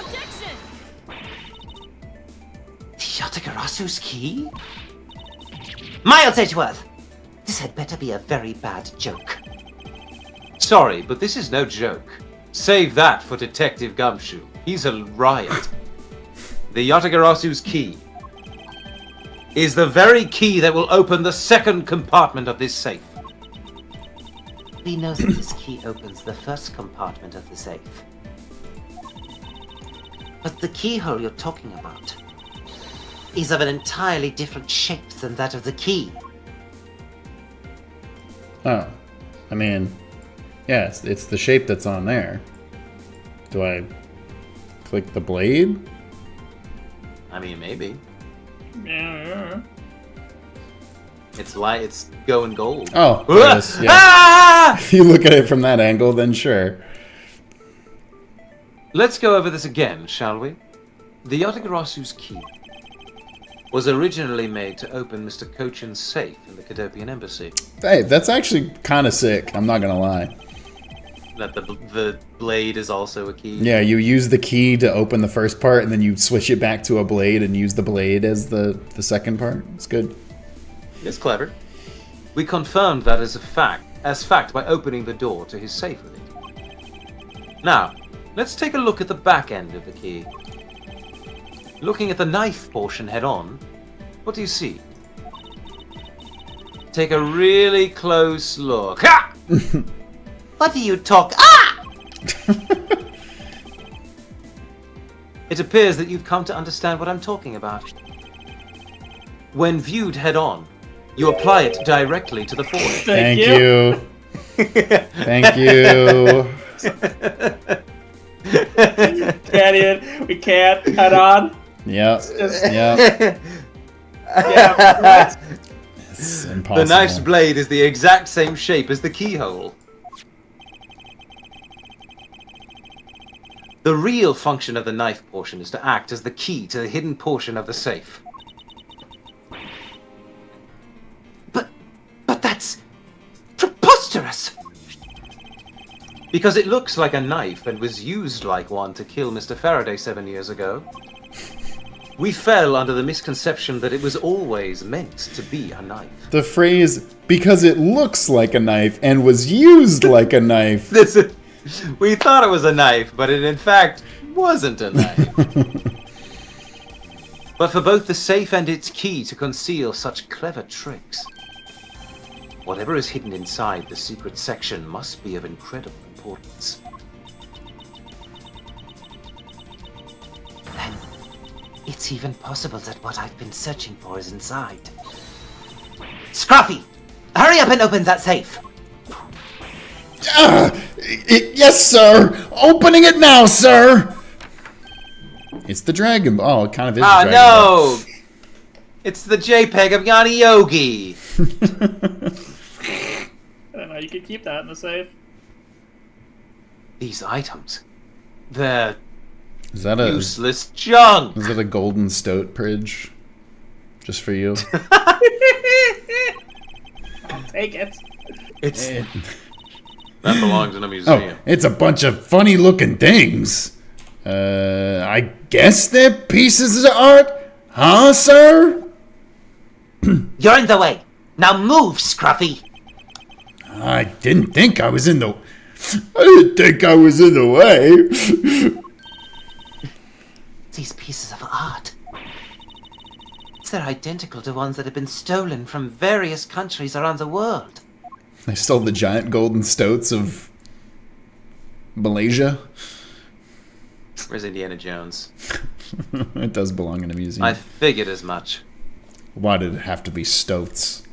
The Yatagarasu's key? Miles Edgeworth! This had better be a very bad joke. Sorry, but this is no joke. Save that for Detective Gumshoe. He's a riot. The Yatagarasu's key is the very key that will open the second compartment of this safe. We know that this key opens the first compartment of the safe. But the keyhole you're talking about is of an entirely different shape than that of the key. Oh. I mean, yeah, it's the shape that's on there. Do I click the blade? I mean, maybe. Yeah. It's going gold. Oh, there it is, yeah. Ah! If you look at it from that angle, then sure. Let's go over this again, shall we? The Yatagarasu's key was originally made to open Mr. Cochin's safe in the Cohdopium embassy. Hey, that's actually kind of sick, I'm not gonna lie. That the blade is also a key. Yeah, you use the key to open the first part, and then you switch it back to a blade and use the blade as the second part. It's good. It's clever. We confirmed that as fact by opening the door to his safe with it. Now, let's take a look at the back end of the key. Looking at the knife portion head on, what do you see? Take a really close look. Ha! What do you talk? Ah! It appears that you've come to understand what I'm talking about. When viewed head on, you apply it directly to the forehead. Thank you. Thank you. We can't head on. Yep. Just- Yep. Yeah. It's The impossible. knife's blade is the exact same shape as the keyhole. The real function of the knife portion is to act as the key to the hidden portion of the safe. But that's preposterous! Because it looks like a knife and was used like one to kill Mr. Faraday 7 years ago. We fell under the misconception that it was always meant to be a knife. The phrase, because it looks like a knife and was used like a knife. We thought it was a knife, but it in fact wasn't a knife. But for both the safe and its key to conceal such clever tricks, whatever is hidden inside the secret section must be of incredible importance. Then, it's even possible that what I've been searching for is inside. Scruffy! Hurry up and open that safe! Yes, sir. Opening it now, sir. It's the Dragon Ball. Oh, it kind of is. Ah, the Dragon Ball. no! It's the JPEG of Yanni Yogi. I don't know, you could keep that in the safe. These items, they're Is that a useless junk. Is it a golden stoat bridge? Just for you? I'll take it. It's Eh, that belongs in a museum. Oh, it's a bunch of funny-looking things. I guess they're pieces of art, huh, sir? You're in the way. Now move, Scruffy. I didn't think I was in the... I didn't think I was in the way. These pieces of art. They're identical to ones that have been stolen from various countries around the world. I stole the giant golden stoats of Malaysia. Where's Indiana Jones? It does belong in a museum. I figured as much. Why did it have to be stoats?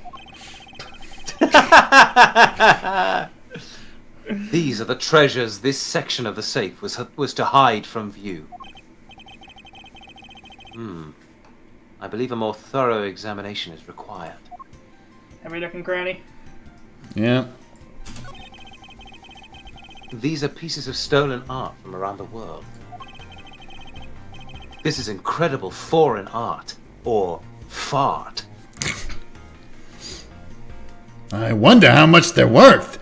These are the treasures this section of the safe was to hide from view. I believe a more thorough examination is required. Every nook and cranny. Yeah. These are pieces of stolen art from around the world. This is incredible foreign art, or fart. I wonder how much they're worth.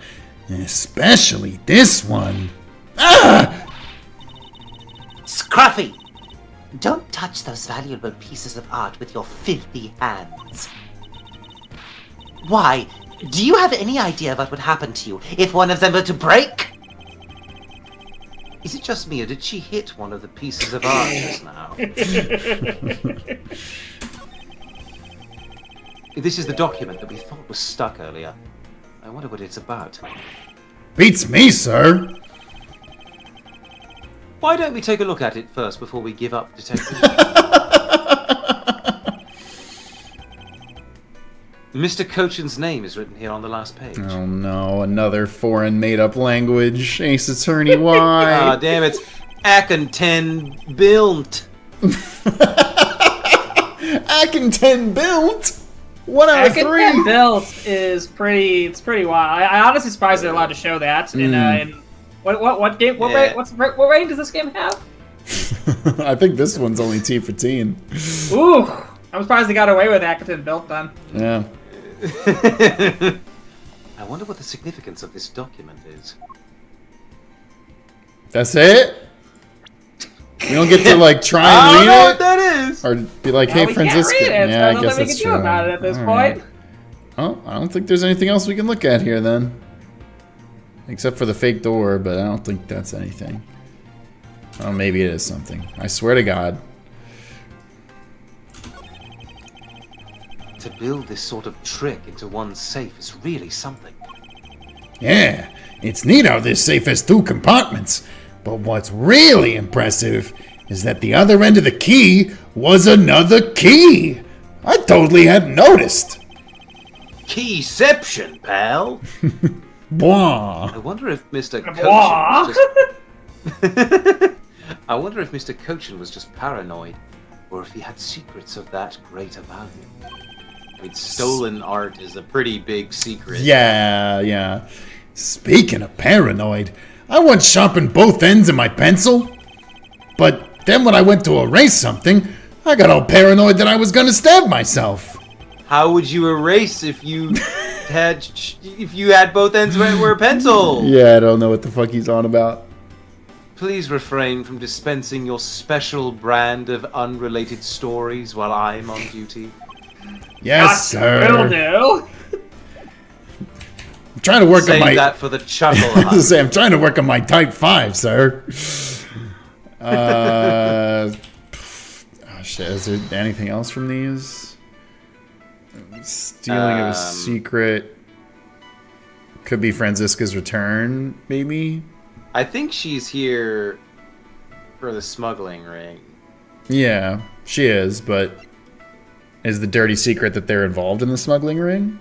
Especially this one. Ah! Scruffy! Don't touch those valuable pieces of art with your filthy hands. Why? Do you have any idea what would happen to you if one of them were to break? Is it just me, or did she hit one of the pieces of art just now? This is the document that we thought was stuck earlier. I wonder what it's about. Beats me, sir. Why don't we take a look at it first before we give up detective? Mr. Cochin's name is written here on the last page. Oh no, another foreign made-up language. Ace Attorney, Ah, why? damn, it's Akenten Bilt. Akenten built? 1 out of 3. Built is pretty. It's pretty wild. I honestly surprised they're allowed to show that in what game? Yeah. What rating does this game have? I think this one's only T for teen. Ooh, I'm surprised they got away with Acton Built then. Yeah. I wonder what the significance of this document is. That's it? We don't get to like try I and don't know read what it? that is. Or be like, hey, we Francisco. can't read it. Yeah, I There's guess nothing we that's can true. do about it at this All point. right. Oh, I don't think there's anything else we can look at here then. Except for the fake door, but I don't think that's anything. Oh, maybe it is something. I swear to God. To build this sort of trick into one's safe is really something. Yeah, it's neat how this safe has 2 compartments. But what's really impressive is that the other end of the key was another key. I totally hadn't noticed. Keyception, pal. Blah. I wonder if Mr. Blah. Cochin was just... I wonder if Mr. Cochin was just paranoid, or if he had secrets of that greater value. I mean, stolen art is a pretty big secret. Yeah, yeah. Speaking of paranoid, I once sharpened both ends of my pencil. But then when I went to erase something, I got all paranoid that I was gonna stab myself. How would you erase if you had both ends were a pencil? Yeah, I don't know what the fuck he's on about. Please refrain from dispensing your special brand of unrelated stories while I'm on duty. Yes, Will sir. do. I'm trying to work Save on my. that for the chuckle I was gonna hunt. say, I'm trying to work on my type 5, sir. Oh shit, is there anything else from these? Stealing of a secret. Could be Franziska's return, maybe? I think she's here for the smuggling ring. Yeah, she is, but is the dirty secret that they're involved in the smuggling ring?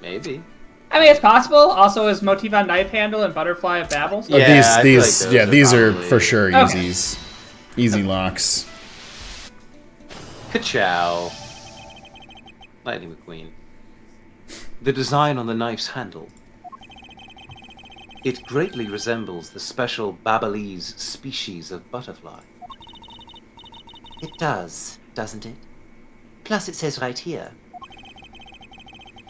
Maybe. I mean, it's possible. Also, is Motif on Knife Handle and Butterfly of Babel? Oh, Yeah, I feel like these, those yeah, are these are probably- for sure Okay. easies. Easy locks. Ka-chow. Lightning McQueen. The design on the knife's handle. It greatly resembles the special Babalese species of butterfly. It does, doesn't it? Plus it says right here.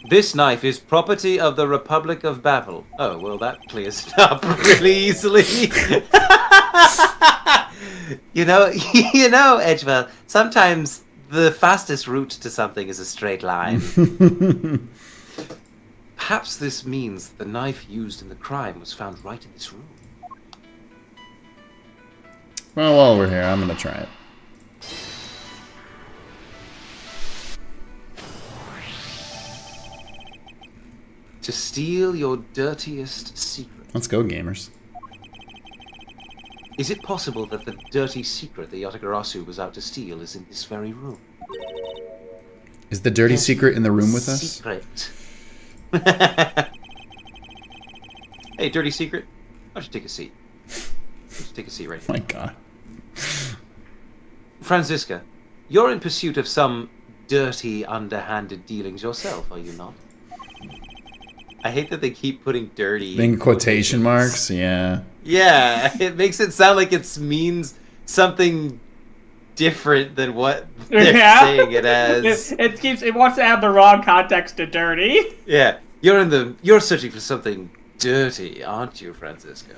This knife is property of the Republic of Babel. Oh, well, that clears it up really easily. You know, Edgeworth, sometimes the fastest route to something is a straight line. Perhaps this means the knife used in the crime was found right in this room. Well, while we're here, I'm gonna try it. To steal your dirtiest secret. Let's go, gamers. Is it possible that the dirty secret that Yatagarasu was out to steal is in this very room? Is the dirty secret in the room with us? Secret. Hey, dirty secret, why don't you take a seat? Just take a seat right Oh here. my god. Franziska, you're in pursuit of some dirty, underhanded dealings yourself, are you not? I hate that they keep putting dirty In quotation marks? Yeah. Yeah, it makes it sound like it means something different than what they're saying it as. It wants to add the wrong context to dirty. Yeah, you're searching for something dirty, aren't you, Franziska?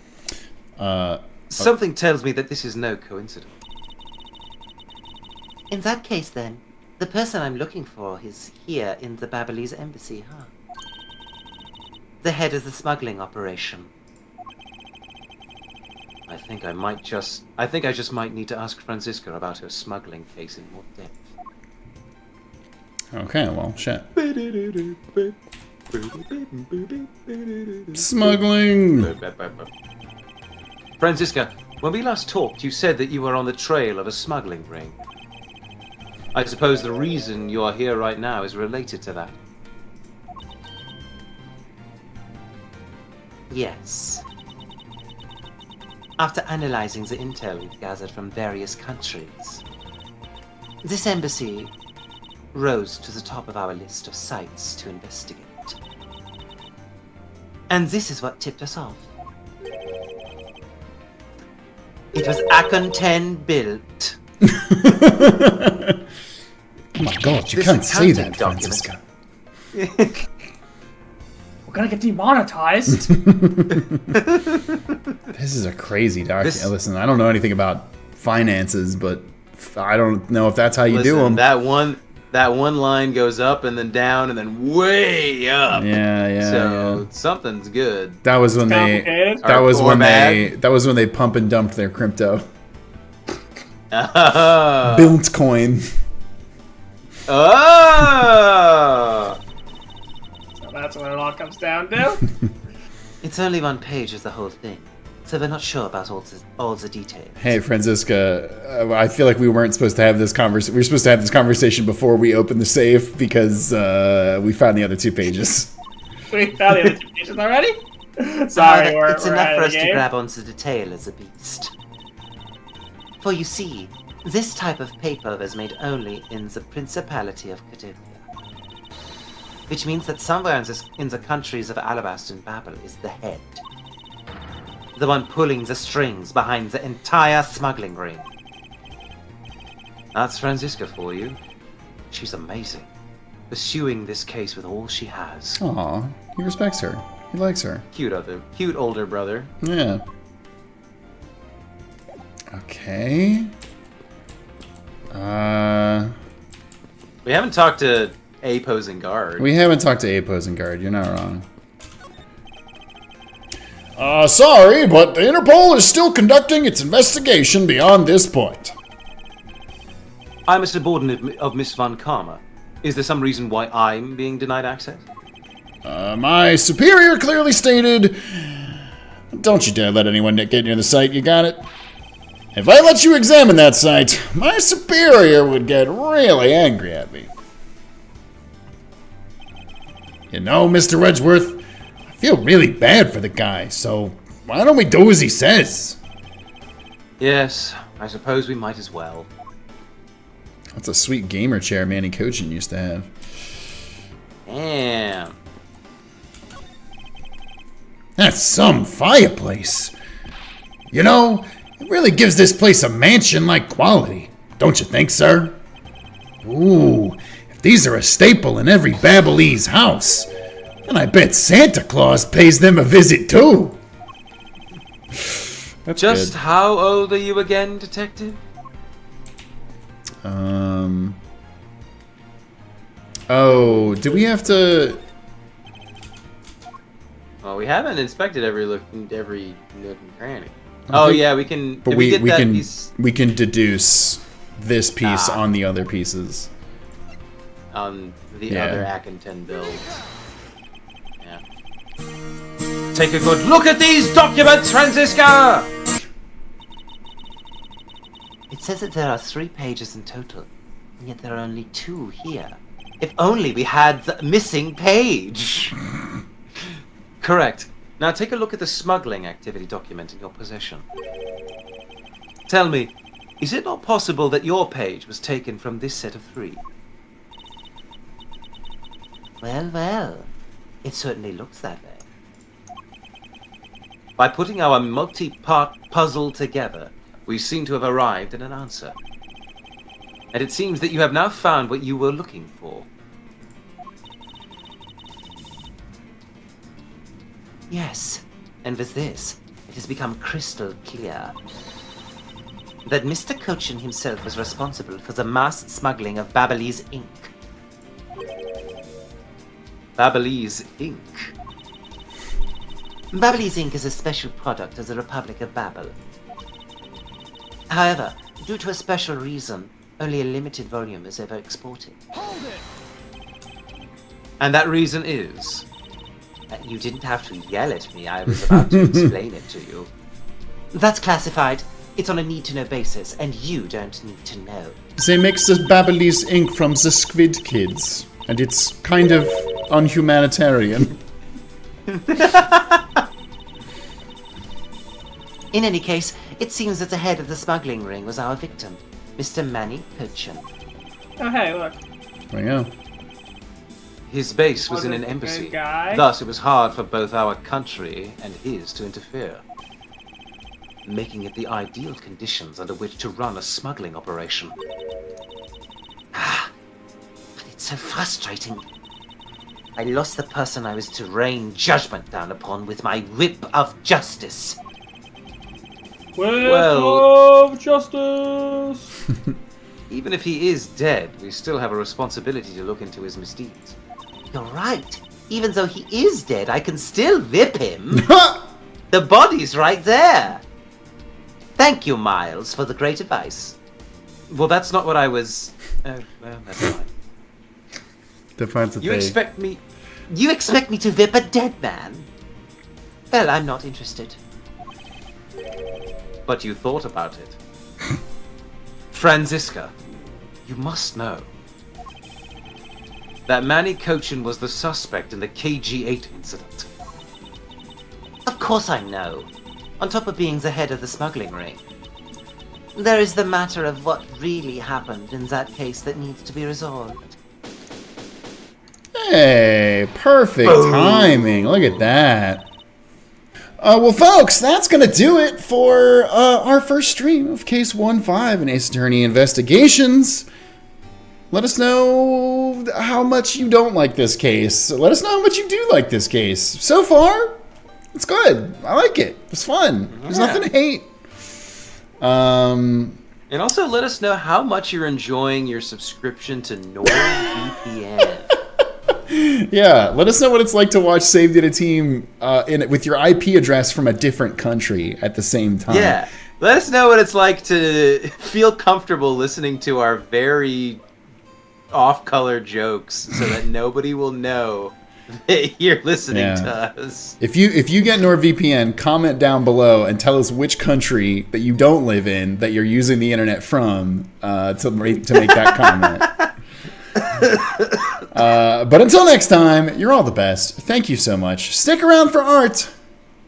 Something tells me that this is no coincidence. In that case, then, the person I'm looking for is here in the Babalese embassy, huh? The head of the smuggling operation. I think I just might need to ask Franziska about her smuggling case in more depth. Okay, well, shit. Smuggling! Franziska, when we last talked, you said that you were on the trail of a smuggling ring. I suppose the reason you are here right now is related to that. Yes. After analyzing the intel we've gathered from various countries, this embassy rose to the top of our list of sites to investigate. And this is what tipped us off. It was Akon 10 built. Oh my god, you This can't say accounting that, document. Franziska. We're gonna get demonetized. This is a crazy document. Listen, I don't know anything about finances, but I don't know if that's how you do them. That one line goes up and then down and then way up. Yeah. So something's good. That was when they. complicated. That was Or when they. bad. That was when they pump and dumped their crypto. Oh. Built coin. Oh. So that's what it all comes down to. It's only one page of the whole thing, so we're not sure about all the details. Hey, Franziska, I feel like we weren't supposed to have this conversation. We were supposed to have this conversation before we opened the safe because we found the other 2 pages. We found the other 2 pages already? Sorry, we're it's we're enough out for of us the to game. grab onto the tail as a beast. For you see, this type of paper was made only in the Principality of Cohdopium. Which means that somewhere in the countries of Alabaster and Babel is the head. The one pulling the strings behind the entire smuggling ring. That's Franziska for you. She's amazing. Pursuing this case with all she has. Aw, he respects her. He likes her. Cute older brother. Yeah. Okay. We haven't talked to a posing guard. We haven't talked to Apos and Guard. You're not wrong. Sorry, but the Interpol is still conducting its investigation beyond this point. I'm a subordinate of Miss Von Karma. Is there some reason why I'm being denied access? My superior clearly stated, don't you dare let anyone get near the site, you got it? If I let you examine that site, my superior would get really angry at me. You know, Mr. Edgeworth, I feel really bad for the guy, so why don't we do as he says? Yes, I suppose we might as well. That's a sweet gamer chair Manny Kochin used to have. Damn. That's some fireplace. You know, it really gives this place a mansion-like quality. Don't you think, sir? Ooh, if these are a staple in every Babbleese house, then I bet Santa Claus pays them a visit too. That's Just good. how old are you again, Detective? Oh, do we have to? Well, we haven't inspected every nook and cranny. Oh yeah, we can. But did we get that can piece we can deduce this piece Ah. on the other pieces. on the Yeah. other Akinton builds. Yeah. Take a good look at these documents, Franziska! It says that there are 3 pages in total, and yet there are only 2 here. If only we had the missing page! Correct. Now take a look at the smuggling activity document in your possession. Tell me, is it not possible that your page was taken from this set of 3? Well, well. It certainly looks that way. By putting our multi-part puzzle together, we seem to have arrived at an answer. And it seems that you have now found what you were looking for. Yes, and with this, it has become crystal clear that Mr. Cochin himself was responsible for the mass smuggling of Babbleese ink. Babbleese ink. Babbleese ink is a special product of the Republic of Babel. However, due to a special reason, only a limited volume is ever exported. Hold it! And that reason is... You didn't have to yell at me, I was about to explain it to you. That's classified. It's on a need-to-know basis, and you don't need to know. They make the Babbleese ink from the Squid Kids, and it's kind of unhumanitarian. In any case, it seems that the head of the smuggling ring was our victim, Mr. Manny Cochin. Oh, hey, look. There you go. His base was Was in it an a good embassy. guy? Thus, it was hard for both our country and his to interfere, making it the ideal conditions under which to run a smuggling operation. But it's so frustrating. I lost the person I was to rain judgment down upon with my whip of justice. Whip Well- of justice! Even if he is dead, we still have a responsibility to look into his misdeeds. You're right. Even though he is dead, I can still whip him. The body's right there. Thank you, Miles, for the great advice. Well, that's not what I was... well, that's fine. Defines a You thing. expect me... You expect me to whip a dead man? Well, I'm not interested. But you thought about it. Franziska, you must know that Manny Cochin was the suspect in the KG-8 incident. Of course I know. On top of being the head of the smuggling ring. There is the matter of what really happened in that case that needs to be resolved. Hey, perfect timing. Look at that. Well, folks, that's going to do it for our first stream of Case 1-5 in Ace Attorney Investigations. Let us know how much you don't like this case. Let us know how much you do like this case. So far, it's good. I like it. It's fun. There's nothing to hate. And also let us know how much you're enjoying your subscription to NordVPN. Yeah, let us know what it's like to watch Save Data Team with your IP address from a different country at the same time. Yeah, let us know what it's like to feel comfortable listening to our very off-color jokes so that nobody will know that you're listening to us. If you get NordVPN, comment down below and tell us which country that you don't live in that you're using the internet from to make that comment. But until next time, you're all the best. Thank you so much. Stick around for art,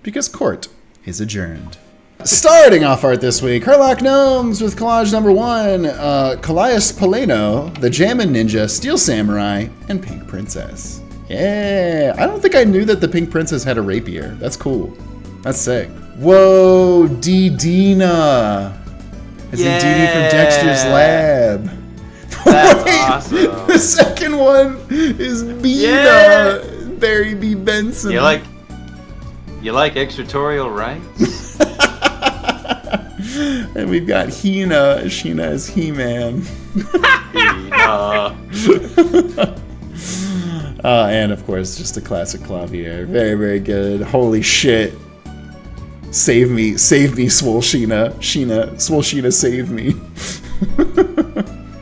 because court is adjourned. Starting off art this week, Herlock Gnomes with collage number 1, Colias Palaeno, the Jammin' Ninja, Steel Samurai, and Pink Princess. Yeah, I don't think I knew that the Pink Princess had a rapier. That's cool. That's sick. Whoa, Dina. As in Dee from Dexter's Lab. That's Wait, awesome. The second one is Bina. Yeah. Barry B. Benson. You like extraterritorial rights? And we've got Hina. Sheena is He-Man. And of course, just a classic clavier. Very, very good. Holy shit. Save me, Swole Sheena. Swole Sheena, save me.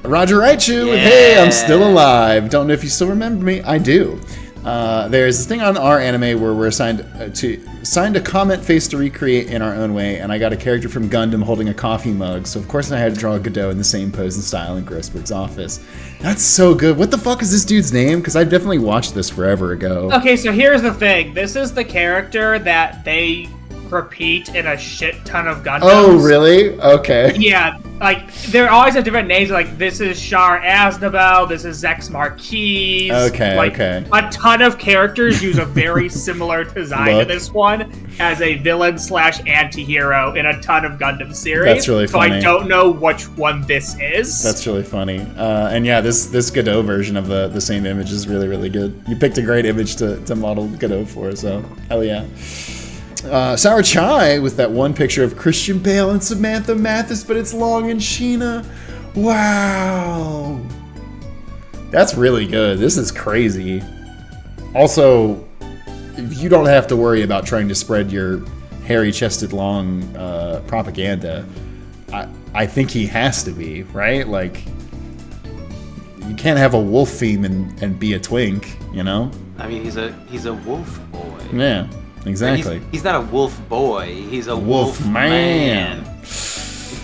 Roger Raichu with Hey, I'm Still Alive. Don't know if you still remember me. I do. There's this thing on our anime where we're assigned a comment face to recreate in our own way, and I got a character from Gundam holding a coffee mug, so of course I had to draw Godot in the same pose and style in Grossberg's office. That's so good. What the fuck is this dude's name? Because I've definitely watched this forever ago. Okay, so here's the thing. This is the character that they repeat in a shit ton of Gundams. Oh, really? Okay. Yeah, like, they always have different names, like, this is Char Aznabel, this is Zex Marquise. Okay, like, okay. A ton of characters use a very similar design to this one as a villain slash anti-hero in a ton of Gundam series. That's really funny. So I don't know which one this is. That's really funny. And yeah, this Godot version of the same image is really, really good. You picked a great image to model Godot for, so hell yeah. Sour Chai with that one picture of Christian Bale and Samantha Mathis, but it's Long and Sheena. Wow. That's really good. This is crazy. Also, you don't have to worry about trying to spread your hairy-chested Long propaganda. I think he has to be, right? Like, you can't have a wolf theme and be a twink, you know? I mean, he's a wolf boy. Yeah. Exactly. He's not a wolf boy. He's a wolf man.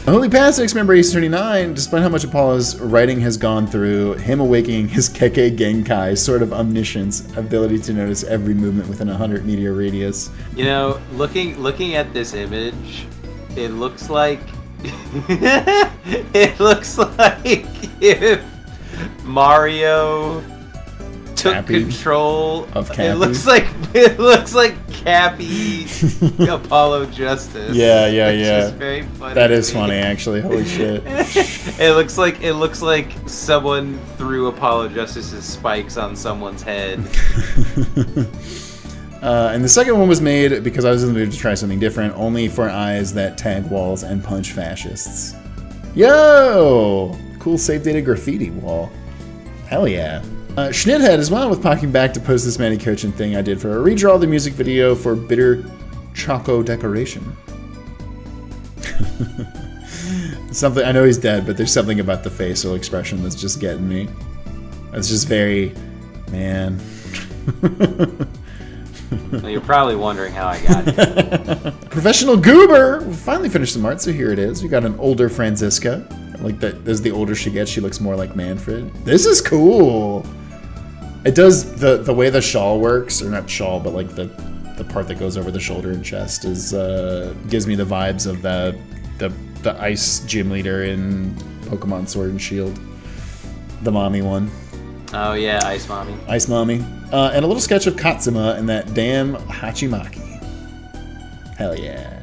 Holy Pastix, member Ace 39, despite how much Apollo's writing has gone through, him awakening his Keke Genkai sort of omniscience, ability to notice every movement within a 100-meter radius. You know, looking at this image, it looks like if Mario took Cappy control of Cappy. It looks like Cappy Apollo Justice. Yeah. Just very funny. That is funny, actually. Holy shit. It looks like someone threw Apollo Justice's spikes on someone's head. And the second one was made because I was in the mood to try something different, only for eyes that tag walls and punch fascists. Yo! Cool save data graffiti wall. Hell yeah. Schnithead as well with popping back to post this Manny Cochin thing I did for a redraw the music video for Bitter Choco Decoration. Something, I know he's dead, but there's something about the facial expression that's just getting me. It's just very, man. Well, you're probably wondering how I got it. Professional Goober! We finally finished the art, so here it is. We got an older Franziska. Like that, as the older she gets, she looks more like Manfred. This is cool! It does, the way the shawl works, or not shawl, but like the part that goes over the shoulder and chest is, gives me the vibes of the ice gym leader in Pokemon Sword and Shield. The mommy one. Oh yeah, Ice Mommy. Ice Mommy. And a little sketch of Katsuma and that damn Hachimaki. Hell yeah.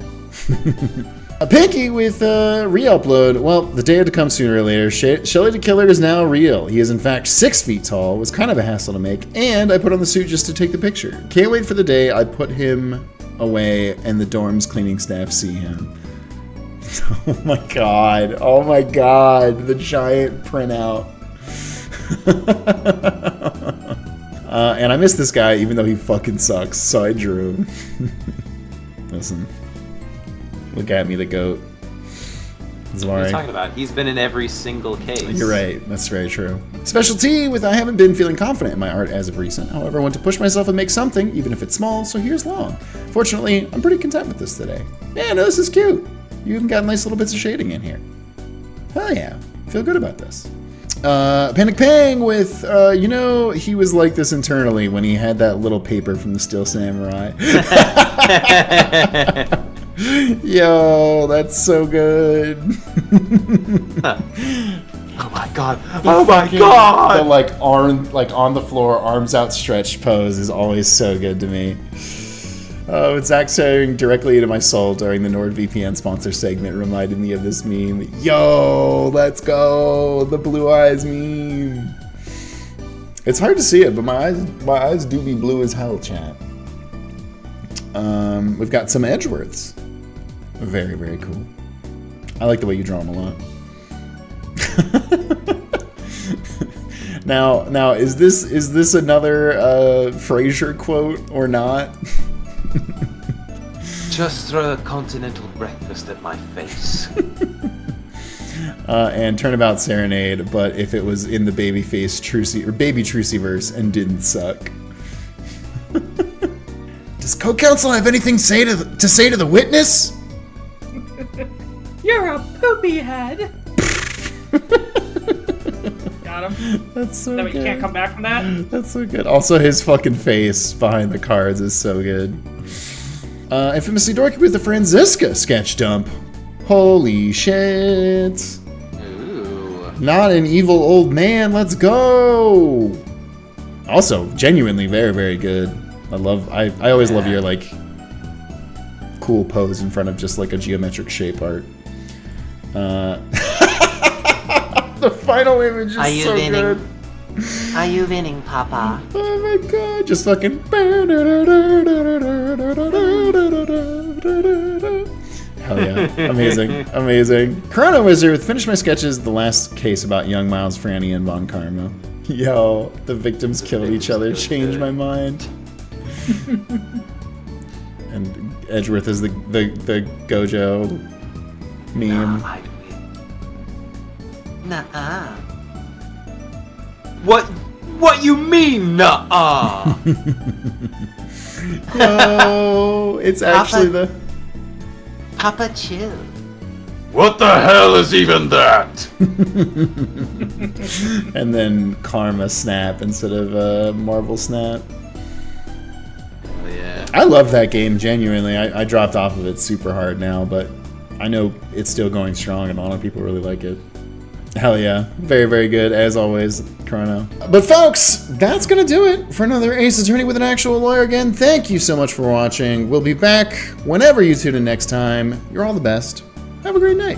A Pinky with re-upload. Well, the day had to come sooner or later. Shelly the Killer is now real. He is in fact 6 feet tall. Was kind of a hassle to make. And I put on the suit just to take the picture. Can't wait for the day I put him away and the dorm's cleaning staff see him. Oh my god. Oh my god. The giant printout. And I miss this guy even though he fucking sucks, so I drew him. Listen. Look at me, the goat. What are you talking about? He's been in every single case. You're right. That's very true. Special T with I haven't been feeling confident in my art as of recent. However, I want to push myself and make something, even if it's small, so here's Long. Fortunately, I'm pretty content with this today. Yeah, no, this is cute. You even got nice little bits of shading in here. Hell yeah. Feel good about this. Panic Pang with, you know, he was like this internally when he had that little paper from the Steel Samurai. Yo, that's so good. Oh my god! Oh my god! The like arm, like on the floor, arms outstretched pose is always so good to me. Oh, it's Zach staring directly into my soul during the NordVPN sponsor segment reminded me of this meme. Yo, let's go! The blue eyes meme. It's hard to see it, but my eyes do be blue as hell, chat. We've got some Edgeworths. Very, very cool. I like the way you draw them a lot. Now, is this another Frasier quote or not? Just throw a continental breakfast at my face. And Turnabout Serenade, but if it was in the babyface Trucy or baby Trucy verse and didn't suck. Does co-counsel have anything to say to the witness? You're a poopy head. Got him. That's so No, good. you can't come back from that. That's so good. Also, his fucking face behind the cards is so good. Infamously dorky with the Franziska sketch dump. Holy shit. Ooh. Not an evil old man. Let's go. Also, genuinely very, very good. I always love your like cool pose in front of just like a geometric shape art. The final image is so good. Are you winning, Papa? Oh my god, just fucking. Hell yeah. Amazing. Amazing. Chrono Wizard, finish my sketches. The last case about young Miles, Franny, and Von Karma. Yo, the victims killed each other. Changed my mind. And Edgeworth is the Gojo meme. I win. Nuh-uh. What you mean, nuh-uh? No, it's actually the. Papa, chill. What the hell is even that? And then Karma Snap instead of Marvel Snap. Oh, yeah. I love that game, genuinely. I dropped off of it super hard now, but I know it's still going strong and a lot of people really like it. Hell yeah. Very, very good, as always, Chrono. But folks, that's gonna do it for another Ace Attorney with an Actual Lawyer again. Thank you so much for watching. We'll be back whenever you tune in next time. You're all the best. Have a great night.